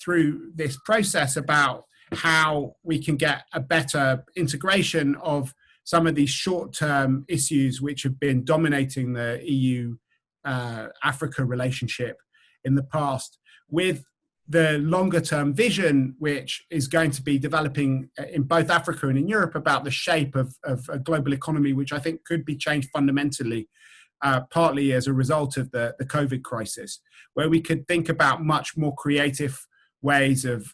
through this process about how we can get a better integration of some of these short-term issues which have been dominating the EU-Africa relationship in the past, with the longer-term vision which is going to be developing in both Africa and in Europe about the shape of a global economy, which I think could be changed fundamentally, partly as a result of the COVID crisis, where we could think about much more creative ways of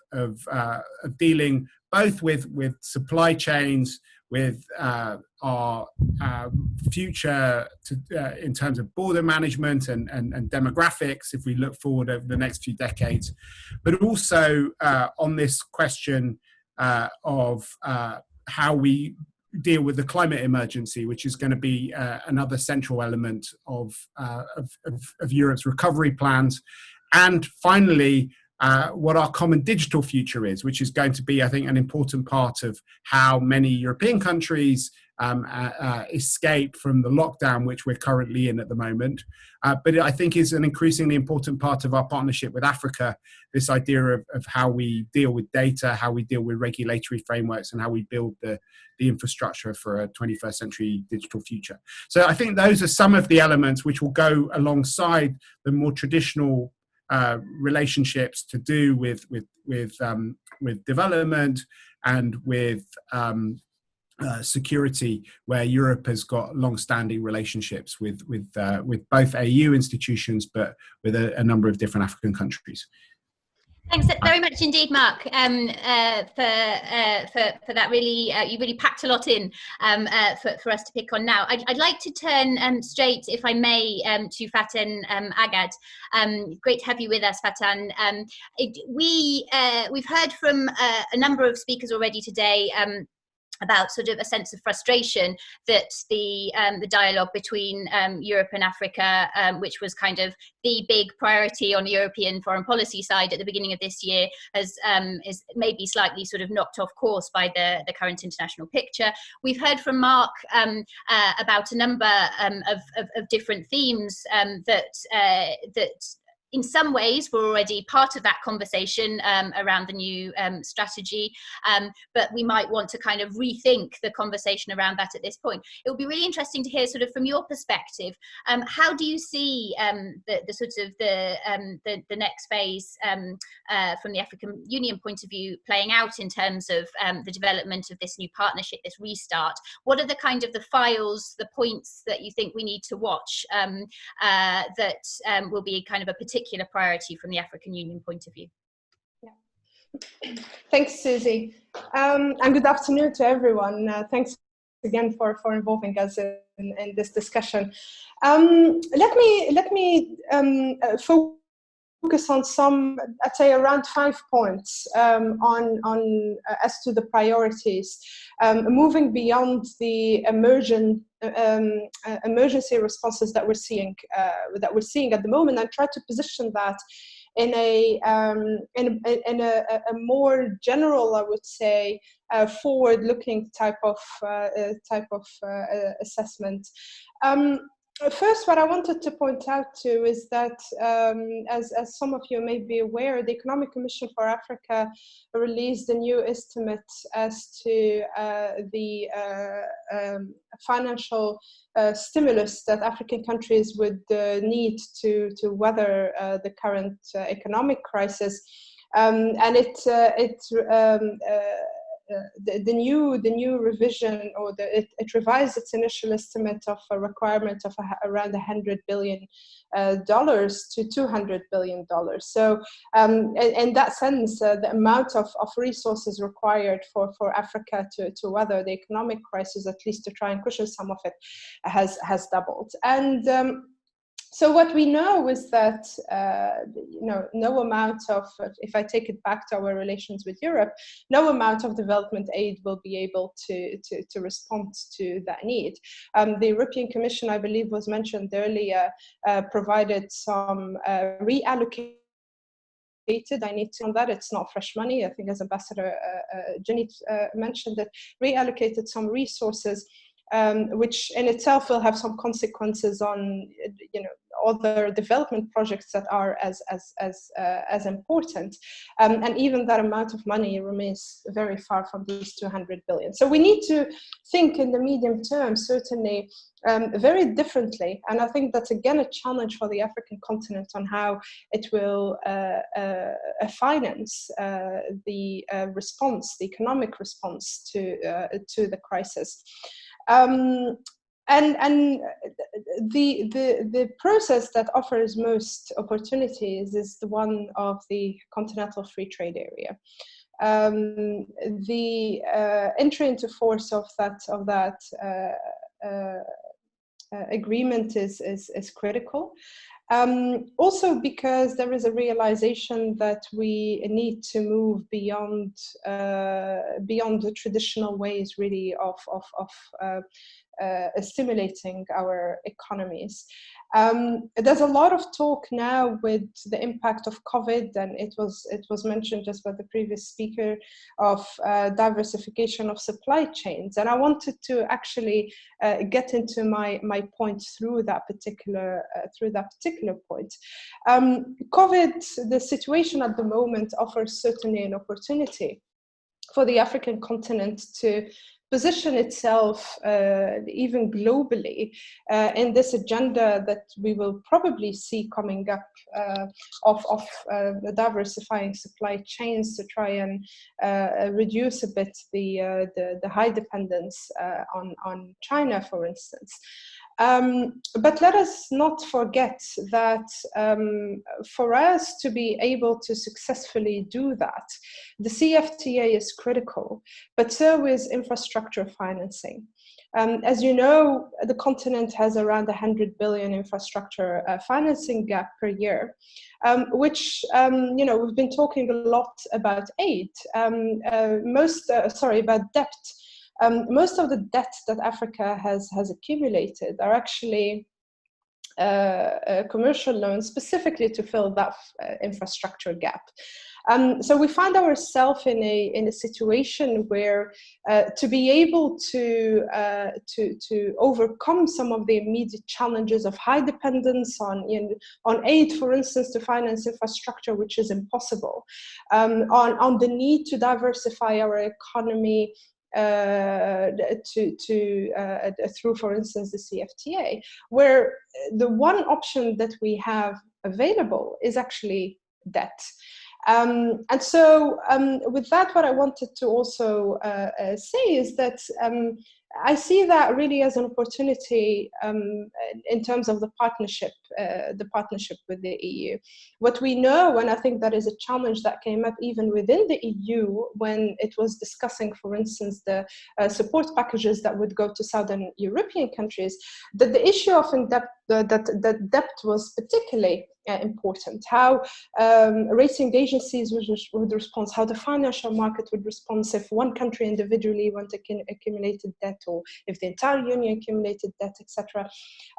dealing both with supply chains, with our future in terms of border management and demographics, if we look forward over the next few decades, but also on this question of how we deal with the climate emergency, which is going to be another central element of Europe's recovery plans. And finally, what our common digital future is, which is going to be, I think, an important part of how many European countries escape from the lockdown which we're currently in at the moment. But I think is an increasingly important part of our partnership with Africa, this idea of how we deal with data, how we deal with regulatory frameworks, and how we build the infrastructure for a 21st century digital future. So I think those are some of the elements which will go alongside the more traditional relationships to do with development and with security, where Europe has got long-standing relationships with both AU institutions, but with a number of different African countries. Thanks very much indeed, Mark, for that. Really, you really packed a lot in for us to pick on now. I'd like to turn straight, if I may, to Faten Agad. Great to have you with us, Faten. We've heard from a number of speakers already today about sort of a sense of frustration that the dialogue between Europe and Africa, which was kind of the big priority on the European foreign policy side at the beginning of this year, is maybe slightly sort of knocked off course by the current international picture. We've heard from Mark about a number of different themes that in some ways we're already part of that conversation around the new strategy, but we might want to kind of rethink the conversation around that at this point. It would be really interesting to hear, sort of from your perspective, how do you see the next phase from the African Union point of view playing out in terms of the development of this new partnership, this restart? What are the kind of the files, the points that you think we need to watch that will be kind of a particular priority from the African Union point of view? Yeah. Thanks, Susie. And good afternoon to everyone. Thanks again for involving us in this discussion. Let me focus on some, I'd say around 5 points on as to the priorities, moving beyond the emergency responses that we're seeing at the moment, and try to position that in a more general, I would say, forward-looking type of assessment. First, what I wanted to point out to is that, as some of you may be aware, the Economic Commission for Africa released a new estimate as to the financial stimulus that African countries would need to weather the current economic crisis, and the new revision, or it revised its initial estimate of a requirement of around $100 billion to $200 billion. So in that sense, the amount of resources required for Africa to weather the economic crisis, at least to try and cushion some of it, has doubled. And so what we know is that, no amount of, if I take it back to our relations with Europe, no amount of development aid will be able to respond to that need. The European Commission, I believe was mentioned earlier, provided some reallocated, I need to on that, it's not fresh money. I think as Ambassador Jenny mentioned it, reallocated some resources, which in itself will have some consequences on, other development projects that are as important, and even that amount of money remains very far from these 200 billion. So we need to think in the medium term, certainly, very differently, and I think that's again a challenge for the African continent on how it will finance the response, the economic response to the crisis. And the process that offers most opportunities is the one of the Continental Free Trade Area. The entry into force of that agreement is critical. Also because there is a realization that we need to move beyond the traditional ways, really, of stimulating our economies. There's a lot of talk now with the impact of COVID, and it was mentioned just by the previous speaker, of diversification of supply chains. And I wanted to actually get into my point through that particular point. COVID, the situation at the moment, offers certainly an opportunity for the African continent to position itself even globally in this agenda that we will probably see coming up of diversifying supply chains to try and reduce a bit the high dependence on China, for instance. But let us not forget that for us to be able to successfully do that, the CFTA is critical, but so is infrastructure financing. As you know, the continent has around 100 billion infrastructure financing gap per year, which, we've been talking a lot about aid, about debt. Most of the debt that Africa has accumulated are actually commercial loans specifically to fill that infrastructure gap. So we find ourselves in a situation where to be able to overcome some of the immediate challenges of high dependence on aid, for instance, to finance infrastructure, which is impossible, on the need to diversify our economy through, for instance, the CFTA, where the one option that we have available is actually debt. And so with that, what I wanted to also say is that I see that really as an opportunity in terms of the partnership with the EU. What we know, and I think that is a challenge that came up even within the EU when it was discussing, for instance, the support packages that would go to Southern European countries, that the issue of that debt was particularly important. How rating agencies would respond, how the financial market would respond if one country individually accumulated debt, or if the entire union accumulated debt, etc.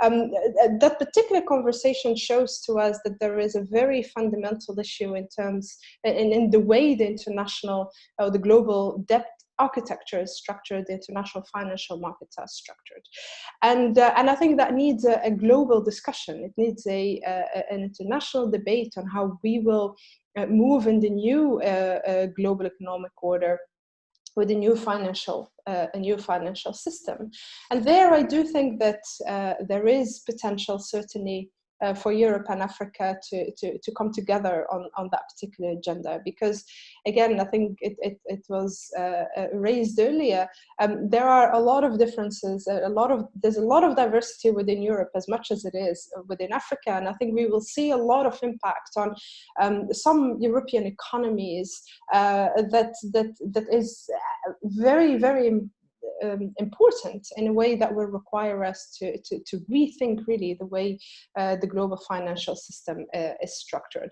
That particular conversation shows to us that there is a very fundamental issue in the way the international or the global debt architecture is structured, the international financial markets are structured. And I think that needs a global discussion. It needs an international debate on how we will move in the new global economic order with a new financial system. And there I do think that there is potential, certainly, for Europe and Africa to come together on that particular agenda, because again, I think it was raised earlier. There are a lot of differences. There's a lot of diversity within Europe as much as it is within Africa, and I think we will see a lot of impact on some European economies that is very, very important in a way that will require us to rethink really the way the global financial system is structured.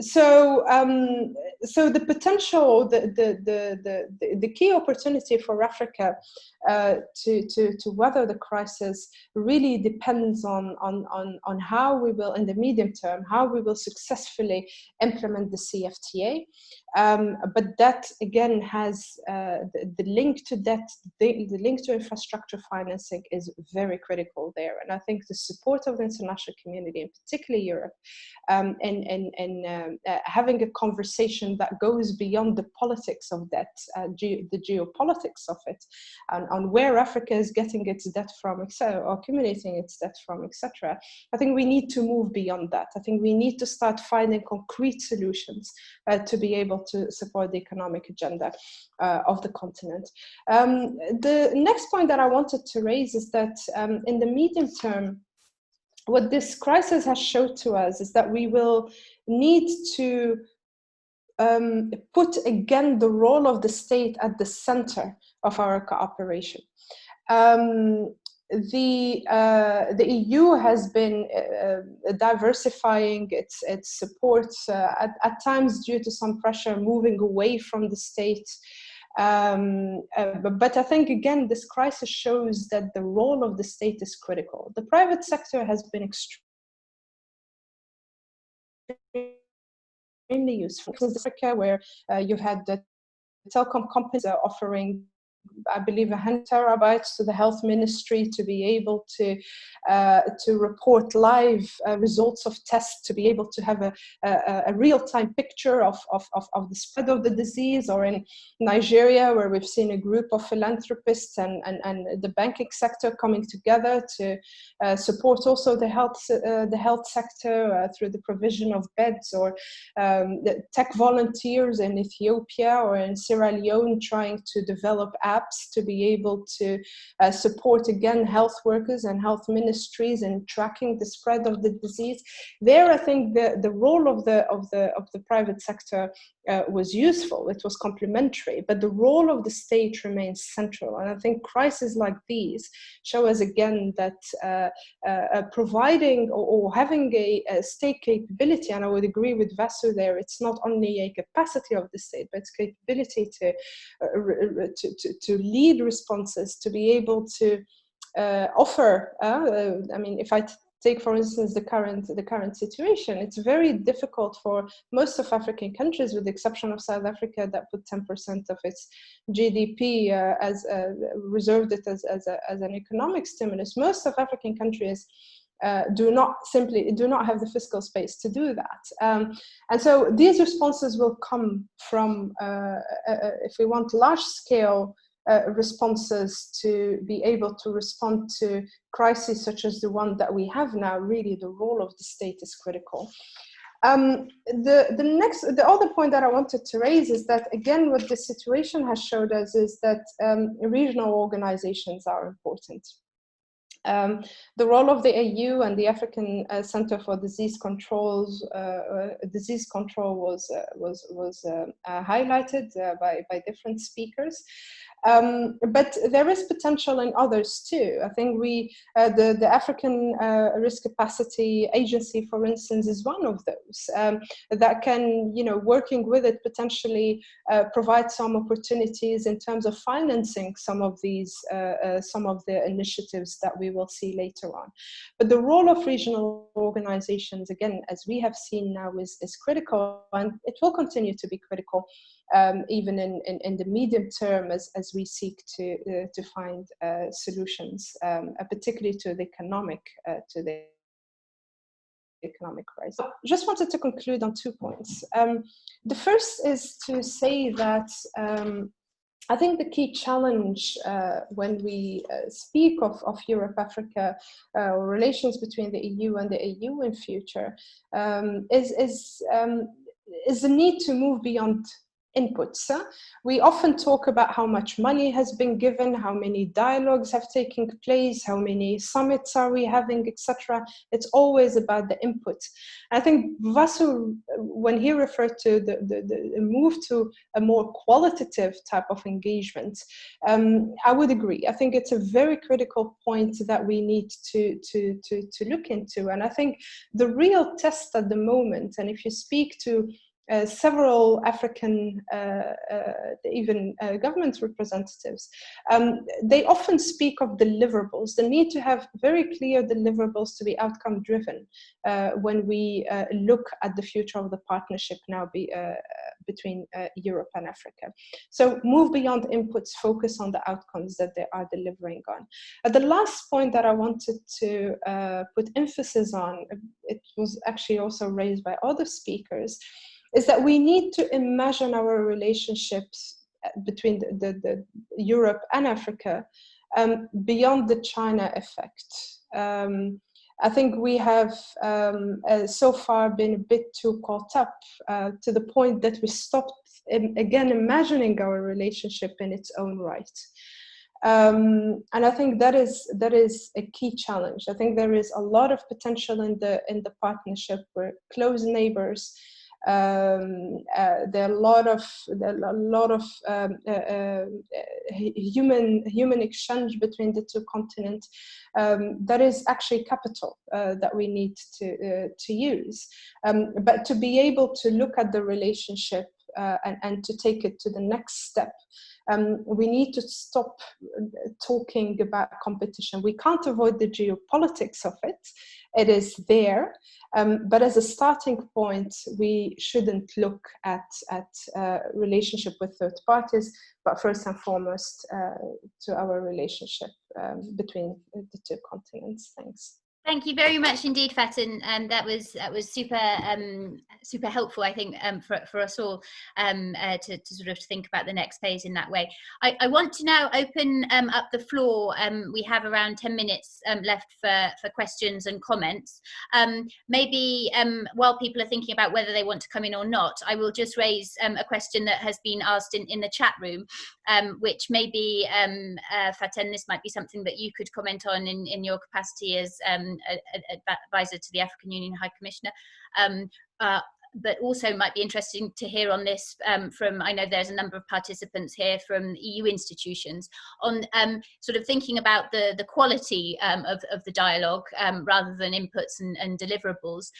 So the potential, the key opportunity for Africa to weather the crisis really depends on how we will, in the medium term, how we will successfully implement the CFTA. But that again has the link to debt, the link to infrastructure financing is very critical there. And I think the support of the international community, and particularly Europe, and having a conversation that goes beyond the politics of debt, the geopolitics of it, and on where Africa is getting its debt from, or accumulating its debt from, etc. I think we need to move beyond that. I think we need to start finding concrete solutions to be able to support the economic agenda of the continent. The next point that I wanted to raise is that in the medium term, what this crisis has showed to us is that we will need to put again the role of the state at the center of our cooperation. The EU has been diversifying its support, at times due to some pressure, moving away from the state. But I think, again, this crisis shows that the role of the state is critical. The private sector has been extremely useful. In Africa, where you had the telecom companies offering, I believe, 100 terabytes to the health ministry to be able to report live results of tests, to be able to have a real-time picture of the spread of the disease, or in Nigeria, where we've seen a group of philanthropists and the banking sector coming together to support also the health sector through the provision of beds, or the tech volunteers in Ethiopia or in Sierra Leone trying to develop apps to be able to support, again, health workers and health ministries in tracking the spread of the disease. There, I think the role of the private sector was useful. It was complementary, but the role of the state remains central. And I think crises like these show us again that providing or having a state capability, and I would agree with Vasu there, it's not only a capacity of the state, but it's capability to lead responses, to be able to offer. I mean, if I take, for instance, the current situation, it's very difficult for most of African countries, with the exception of South Africa, that put 10% of its GDP as reserved it as an economic stimulus. Most of African countries do not have the fiscal space to do that, and so these responses will come from, if we want large-scale responses to be able to respond to crises such as the one that we have now, really the role of the state is critical. The other point that I wanted to raise is that, again, what this situation has showed us is that regional organizations are important. The role of the AU and the African Center for Disease Control was highlighted by different speakers. But there is potential in others too. I think the African Risk Capacity Agency, for instance, is one of those that can, working with it, potentially provide some opportunities in terms of financing some of the initiatives that we will see later on. But the role of regional organizations, again, as we have seen now, is critical, and it will continue to be critical. Even in the medium term, as we seek to find solutions, particularly to the economic crisis. Just wanted to conclude on 2 points. The first is to say that I think the key challenge when we speak of Europe-Africa relations between the EU and the AU in future is the need to move beyond inputs. We often talk about how much money has been given, how many dialogues have taken place, how many summits are we having, etc. It's always about the input. I think Vasu, when he referred to the move to a more qualitative type of engagement, I would agree. I think it's a very critical point that we need to look into. And I think the real test at the moment, and if you speak to several African, even government representatives, they often speak of deliverables, the need to have very clear deliverables to be outcome driven when we look at the future of the partnership now between Europe and Africa. So move beyond inputs, focus on the outcomes that they are delivering on. The last point that I wanted to put emphasis on, it was actually also raised by other speakers, is that we need to imagine our relationships between the Europe and Africa beyond the China effect. I think we have so far been a bit too caught up to the point that we stopped again imagining our relationship in its own right. And I think that is a key challenge. I think there is a lot of potential in the partnership. We're close neighbors. There are a lot of human exchange between the two continents that is actually capital that we need to use. But to be able to look at the relationship and to take it to the next step, we need to stop talking about competition. We can't avoid the geopolitics of it. It is there, but as a starting point, we shouldn't look at relationship with third parties, but first and foremost to our relationship between the two continents. Thanks. Thank you very much indeed, Fatin. That was super helpful, I think, for us all to sort of think about the next phase in that way. I want to now open up the floor. We have around 10 minutes left for questions and comments. Maybe while people are thinking about whether they want to come in or not, I will just raise a question that has been asked in the chat room. which maybe, Faten, this might be something that you could comment on in your capacity as advisor to the African Union High Commissioner. But also might be interesting to hear on this from, I know there's a number of participants here from EU institutions, on sort of thinking about the quality of the dialogue rather than inputs and deliverables.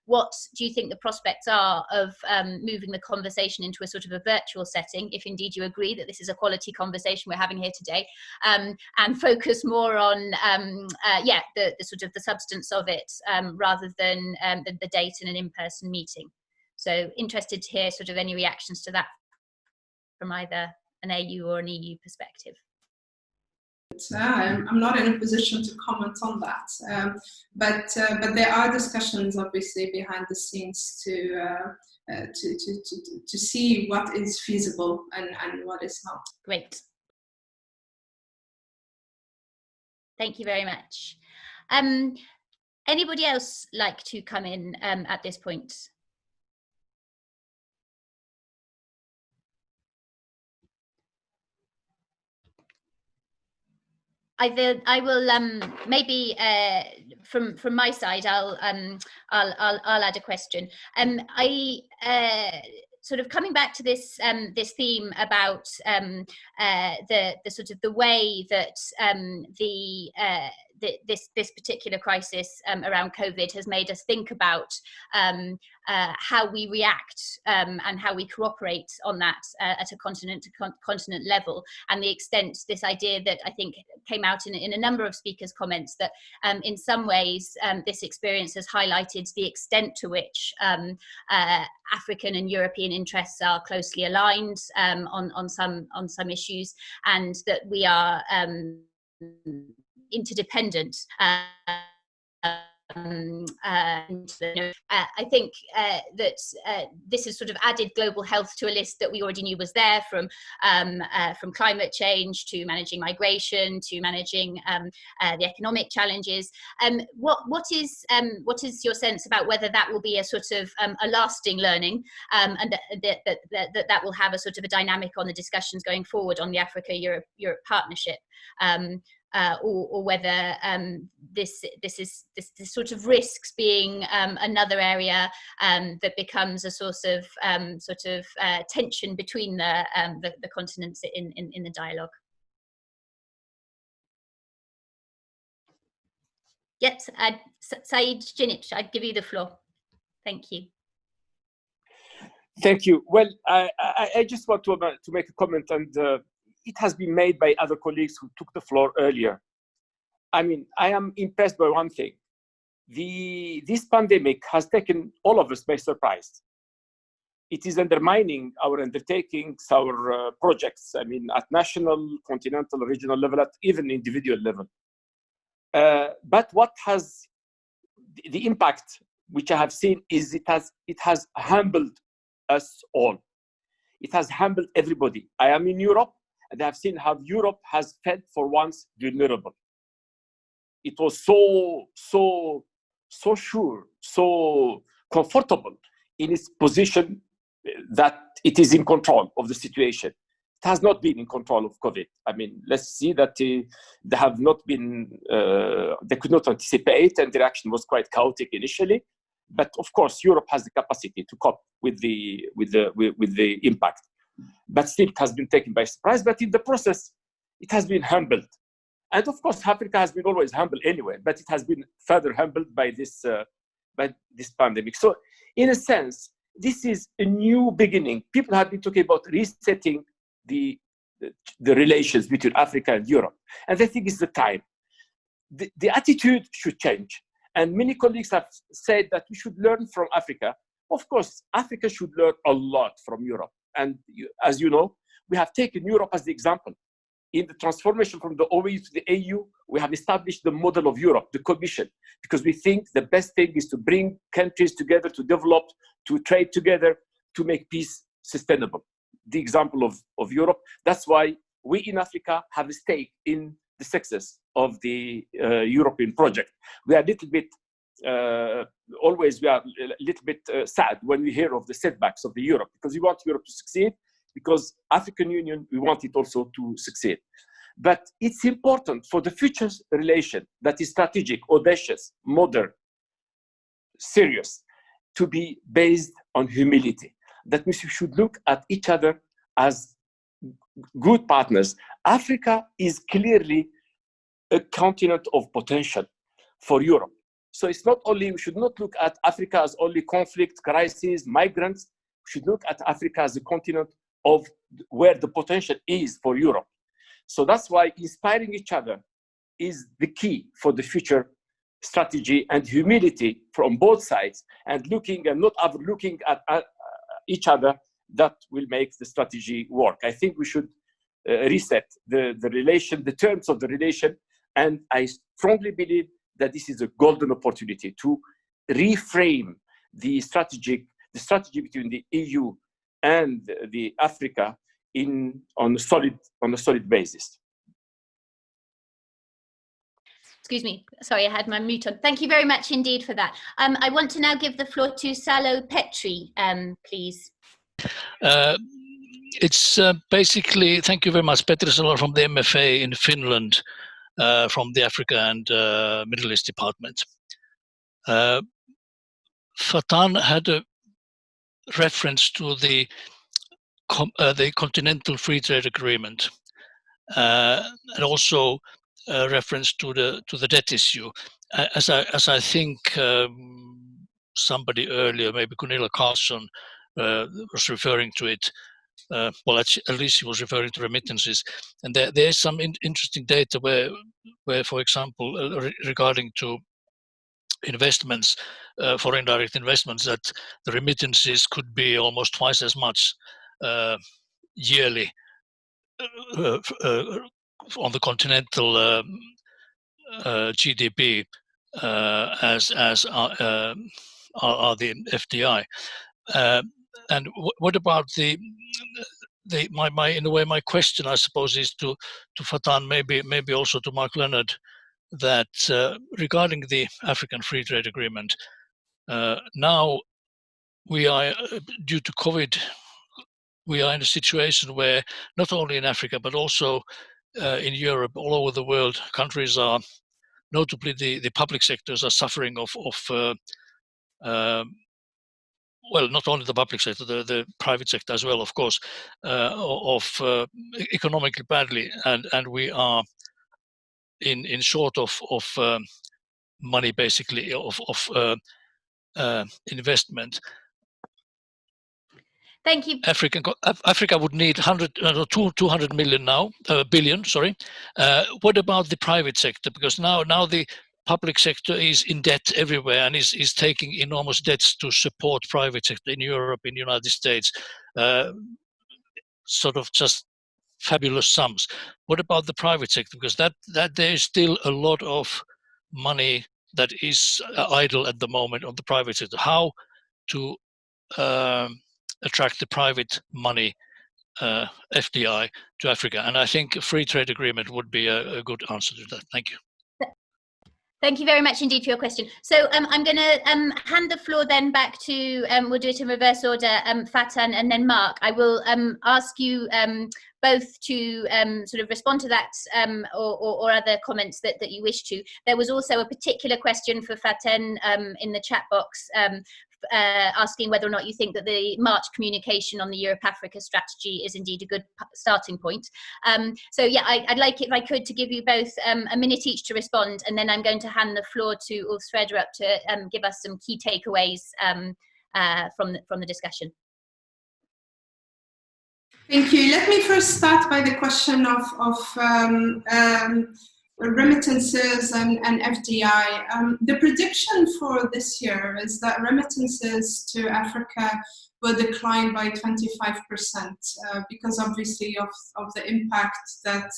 What do you think the prospects are of moving the conversation into a sort of a virtual setting, if indeed you agree that this is a quality conversation we're having here today, and focus more on the sort of the substance of it rather than the date in an in-person meeting? So interested to hear sort of any reactions to that from either an AU or an EU perspective. I'm not in a position to comment on that, but there are discussions obviously behind the scenes to see what is feasible and what is not. Great. Thank you very much. Anybody else like to come in at this point? I will maybe from my side I'll add a question. Sort of coming back to this this theme about the sort of the way that this particular crisis around COVID has made us think about how we react and how we cooperate on that at a continent to continent level, and the extent, this idea that I think came out in a number of speakers' comments, that in some ways this experience has highlighted the extent to which African and European interests are closely aligned on some issues, and that we are interdependent. I think that this has sort of added global health to a list that we already knew was there, from climate change to managing migration to managing the economic challenges. What is your sense about whether that will be a sort of a lasting learning, and that will have a sort of a dynamic on the discussions going forward on the Africa-Europe partnership? Or whether this sort of risks being another area that becomes a source of tension between the continents in the dialogue. Yes, Saeed Jinich, I'd give you the floor. Thank you. Thank you. Well, I just want to make a comment, and it has been made by other colleagues who took the floor earlier. I mean, I am impressed by one thing. This pandemic has taken all of us by surprise. It is undermining our undertakings, our projects, I mean, at national, continental, regional level, at even individual level. But what has the impact which I have seen is it has humbled us all. It has humbled everybody. I am in Europe, and I have seen how Europe has felt for once vulnerable. It was so sure, so comfortable in its position that it is in control of the situation. It has not been in control of COVID. I mean, let's see that they have not been, they could not anticipate, and the reaction was quite chaotic initially. But of course, Europe has the capacity to cope with the impact. But still, it has been taken by surprise. But in the process, it has been humbled. And of course, Africa has been always humble anyway, but it has been further humbled by this pandemic. So in a sense, this is a new beginning. People have been talking about resetting the relations between Africa and Europe. And I think it's the time. The attitude should change. And many colleagues have said that we should learn from Africa. Of course, Africa should learn a lot from Europe. And as you know, we have taken Europe as the example. In the transformation from the OAU to the AU, we have established the model of Europe, the Commission, because we think the best thing is to bring countries together, to develop, to trade together, to make peace sustainable. The example of Europe. That's why we in Africa have a stake in the success of the European project. We are a little bit, always we are a little bit sad when we hear of the setbacks of the Europe, because we want Europe to succeed. because African Union, we want it also to succeed. But it's important for the future relation that is strategic, audacious, modern, serious, to be based on humility. That means we should look at each other as good partners. Africa is clearly a continent of potential for Europe. So it's not only, we should not look at Africa as only conflict, crisis, migrants. We should look at Africa as a continent of where the potential is for Europe. So that's why inspiring each other is the key for the future strategy, and humility from both sides, and looking and not overlooking at each other, that will make the strategy work. I think we should reset the relation, the terms of the relation, and I strongly believe that this is a golden opportunity to reframe the strategy between the EU and the Africa on a solid basis. Excuse me, sorry, I had my mute on. Thank you very much indeed for that. I want to now give the floor to Salo Petri, please. It's basically, thank you very much, Petri Salo from the MFA in Finland, from the Africa and Middle East Department. Fatan had a reference to the Continental Free Trade Agreement, and also reference to the debt issue. As I think somebody earlier, maybe Gunilla Carlsson, was referring to it. Well, at least he was referring to remittances, and there is some interesting data where, for example, regarding to investments, foreign direct investments, that the remittances could be almost twice as much yearly on the continental GDP as are the FDI. And what about my question, I suppose, is to Fatan, maybe also to Mark Leonard, that regarding the African Free Trade Agreement, now we are, due to COVID, we are in a situation where not only in Africa but also in Europe, all over the world, countries are, notably the public sectors, are suffering of well, not only the public sector, the private sector as well, of course, of economically badly, and we are in short of money, basically, of investment. Thank you. Africa would need 200 million now, billion. Sorry. What about the private sector? Because now the public sector is in debt everywhere and is taking enormous debts to support private sector in Europe, in the United States, sort of just fabulous sums. What about the private sector? Because that there is still a lot of money that is idle at the moment on the private sector. How to attract the private money, FDI, to Africa? And I think a free trade agreement would be a good answer to that. Thank you. Thank you very much indeed for your question. So I'm going to hand the floor then back to, we'll do it in reverse order, Fatan and then Mark. I will ask you both to sort of respond to that or other comments that you wish to. There was also a particular question for Fatan in the chat box asking whether or not you think that the March communication on the Europe-Africa strategy is indeed a good starting point. So yeah, I'd like it, if I could, to give you both a minute each to respond, and then I'm going to hand the floor to Ulf Sverdrup to give us some key takeaways from the discussion. Thank you. Let me first start by the question of remittances and FDI. The prediction for this year is that remittances to Africa will decline by 25% because obviously of the impact that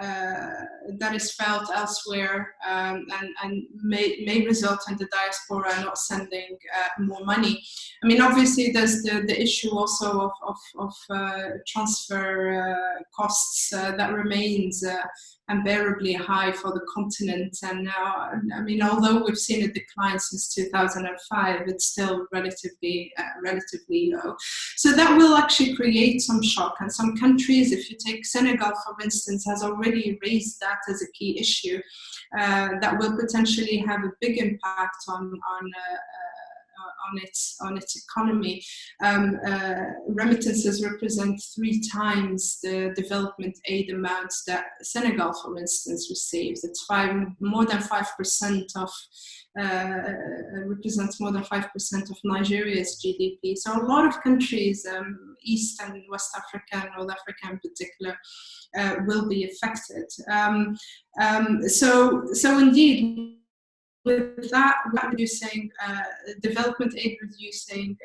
that is felt elsewhere and may result in the diaspora not sending more money. I mean, obviously there's the issue also of transfer costs that remains unbearably high for the continent. And now, I mean, although we've seen a decline since 2005, it's still relatively low. So that will actually create some shock. And some countries, if you take Senegal, for instance, has already raised that as a key issue that will potentially have a big impact on its economy. Remittances represent 3 times the development aid amounts that Senegal, for instance, receives. It's more than 5% of represents more than 5% of Nigeria's GDP. So a lot of countries, East and West Africa, North Africa in particular, will be affected. So indeed, with that reducing, development aid reducing,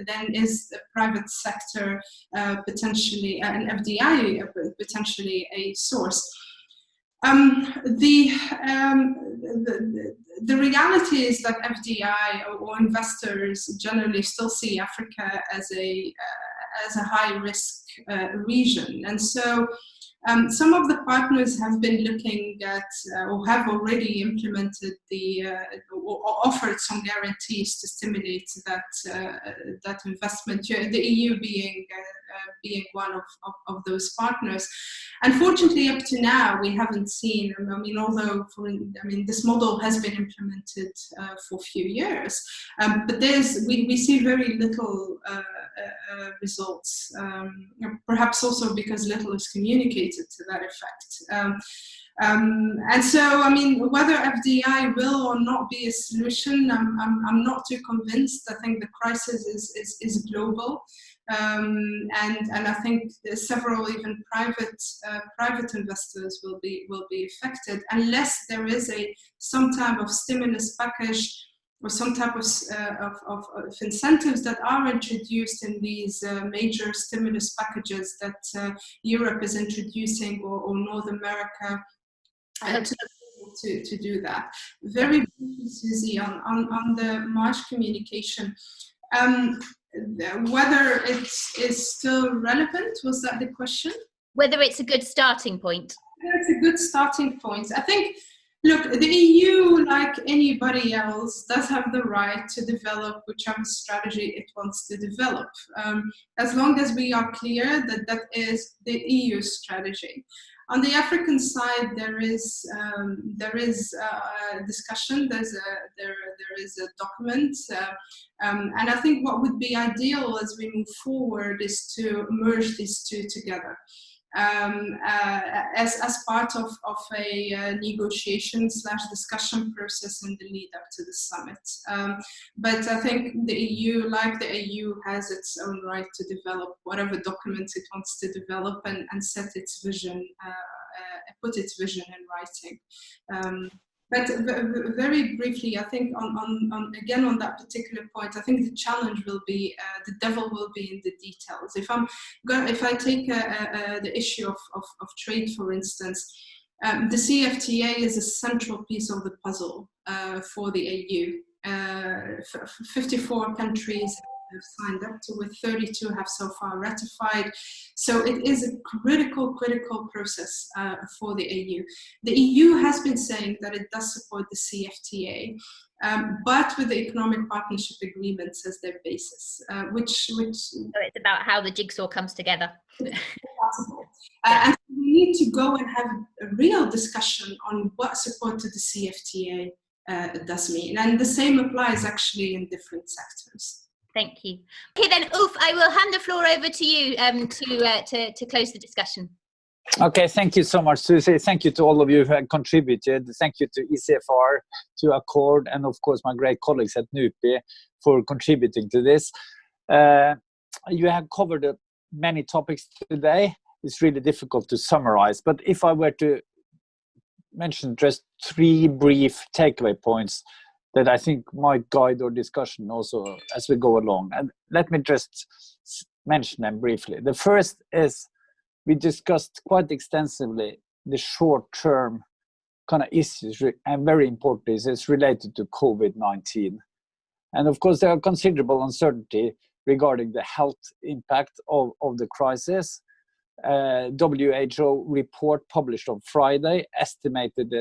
then is the private sector potentially, and FDI potentially a source. The reality is that FDI or investors generally still see Africa as a high risk region, and so some of the partners have been looking at or have already implemented or offered some guarantees to stimulate that investment, the EU being one of those partners. Unfortunately, up to now, we haven't seen, I mean, although this model has been implemented for a few years, but we see very little results, perhaps also because little is communicated to that effect. And so, I mean, whether FDI will or not be a solution, I'm not too convinced. I think the crisis is global, and I think several even private investors will be affected unless there is some type of stimulus package or some type of incentives that are introduced in these major stimulus packages that Europe is introducing or North America to do that. Very briefly, Susie, on the March communication, whether it is still relevant, was that the question? Whether it's a good starting point. It's a good starting point. I think, look, the EU, like anybody else, does have the right to develop whichever strategy it wants to develop, as long as we are clear that that is the EU strategy. On the African side, there is discussion. There is a document, and I think what would be ideal as we move forward is to merge these two together. As part of a negotiation/discussion process in the lead up to the summit. But I think the EU, like the EU, has its own right to develop whatever documents it wants to develop and set its vision, put its vision in writing. But very briefly, I think again on that particular point, I think the challenge will be the devil will be in the details. If I take the issue of trade, for instance, the CFTA is a central piece of the puzzle for the EU. 54 countries have signed up to it, 32 have so far ratified. So it is a critical process for the EU. The EU has been saying that it does support the CFTA, but with the economic partnership agreements as their basis, which so it's about how the jigsaw comes together. And we need to go and have a real discussion on what support to the CFTA does mean. And the same applies actually in different sectors. Thank you. Okay, then, Ulf, I will hand the floor over to you to close the discussion. Okay, thank you so much, Susie. Thank you to all of you who have contributed. Thank you to ECFR, to Accord, and of course my great colleagues at NUPI for contributing to this. You have covered many topics today. It's really difficult to summarize, but if I were to mention just 3 brief takeaway points that I think might guide our discussion also as we go along. And let me just mention them briefly. The first is we discussed quite extensively the short-term kind of issues, and very important is related to COVID-19. And of course, there are considerable uncertainty regarding the health impact of the crisis. WHO report published on Friday estimated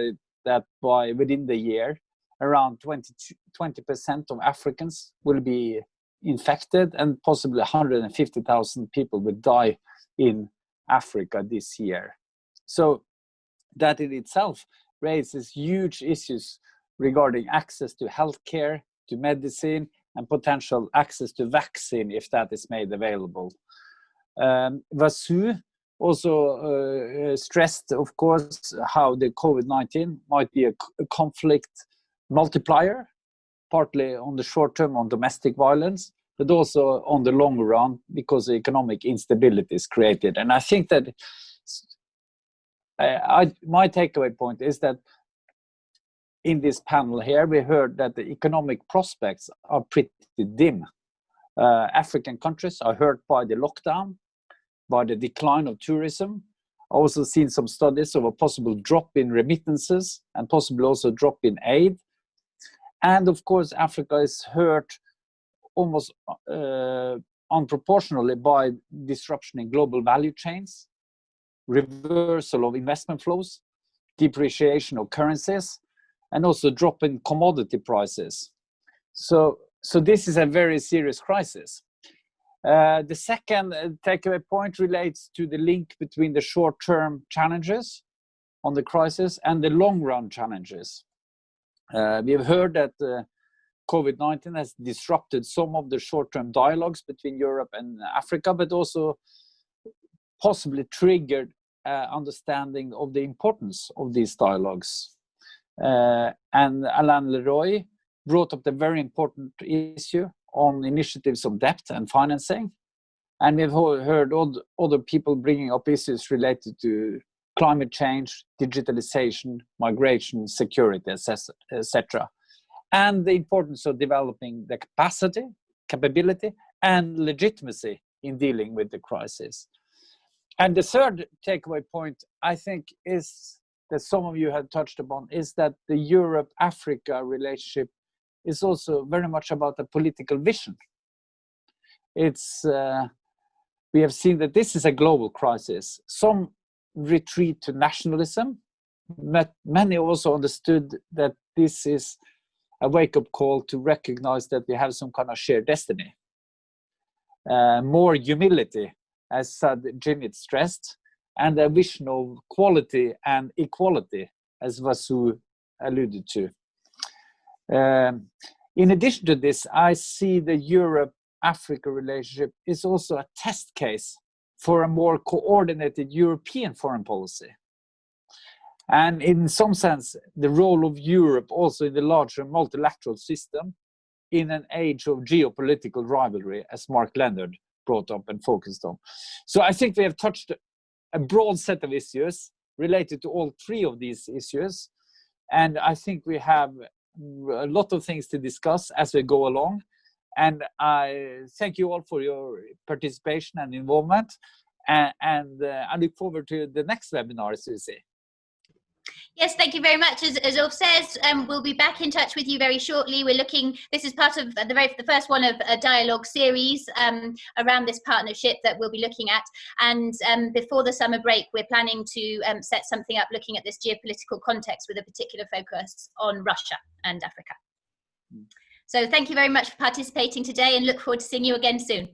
that by within the year, around 20% of Africans will be infected, and possibly 150,000 people will die in Africa this year. So that in itself raises huge issues regarding access to healthcare, to medicine, and potential access to vaccine if that is made available. Vasu also stressed, of course, how the COVID-19 might be a conflict multiplier, partly on the short term on domestic violence, but also on the long run because economic instability is created. And I think that my takeaway point is that in this panel here, we heard that the economic prospects are pretty dim. African countries are hurt by the lockdown, by the decline of tourism. I've also seen some studies of a possible drop in remittances and possibly also drop in aid. And of course, Africa is hurt almost unproportionally by disruption in global value chains, reversal of investment flows, depreciation of currencies, and also drop in commodity prices. So this is a very serious crisis. The second takeaway point relates to the link between the short-term challenges on the crisis and the long-run challenges. We have heard that COVID-19 has disrupted some of the short-term dialogues between Europe and Africa, but also possibly triggered understanding of the importance of these dialogues. And Alain Leroy brought up the very important issue on initiatives of debt and financing. And we've heard other people bringing up issues related to climate change, digitalization, migration, security, etc. And the importance of developing the capability, and legitimacy in dealing with the crisis. And the third takeaway point, I think, is that some of you have touched upon, is that the Europe-Africa relationship is also very much about a political vision. It's we have seen that this is a global crisis. Some retreat to nationalism, but many also understood that this is a wake-up call to recognize that we have some kind of shared destiny. More humility, as Jimmy stressed, and a vision of quality and equality, as Vasu alluded to. In addition to this, I see the Europe-Africa relationship is also a test case for a more coordinated European foreign policy. And in some sense, the role of Europe also in the larger multilateral system in an age of geopolitical rivalry, as Mark Leonard brought up and focused on. So I think we have touched a broad set of issues related to all three of these issues. And I think we have a lot of things to discuss as we go along. And I thank you all for your participation and involvement. And I look forward to the next webinar, Susie. Yes, thank you very much. As Ulf says, we'll be back in touch with you very shortly. We're looking, this is part of the first one of a dialogue series around this partnership that we'll be looking at. And before the summer break, we're planning to set something up looking at this geopolitical context with a particular focus on Russia and Africa. So thank you very much for participating today and look forward to seeing you again soon.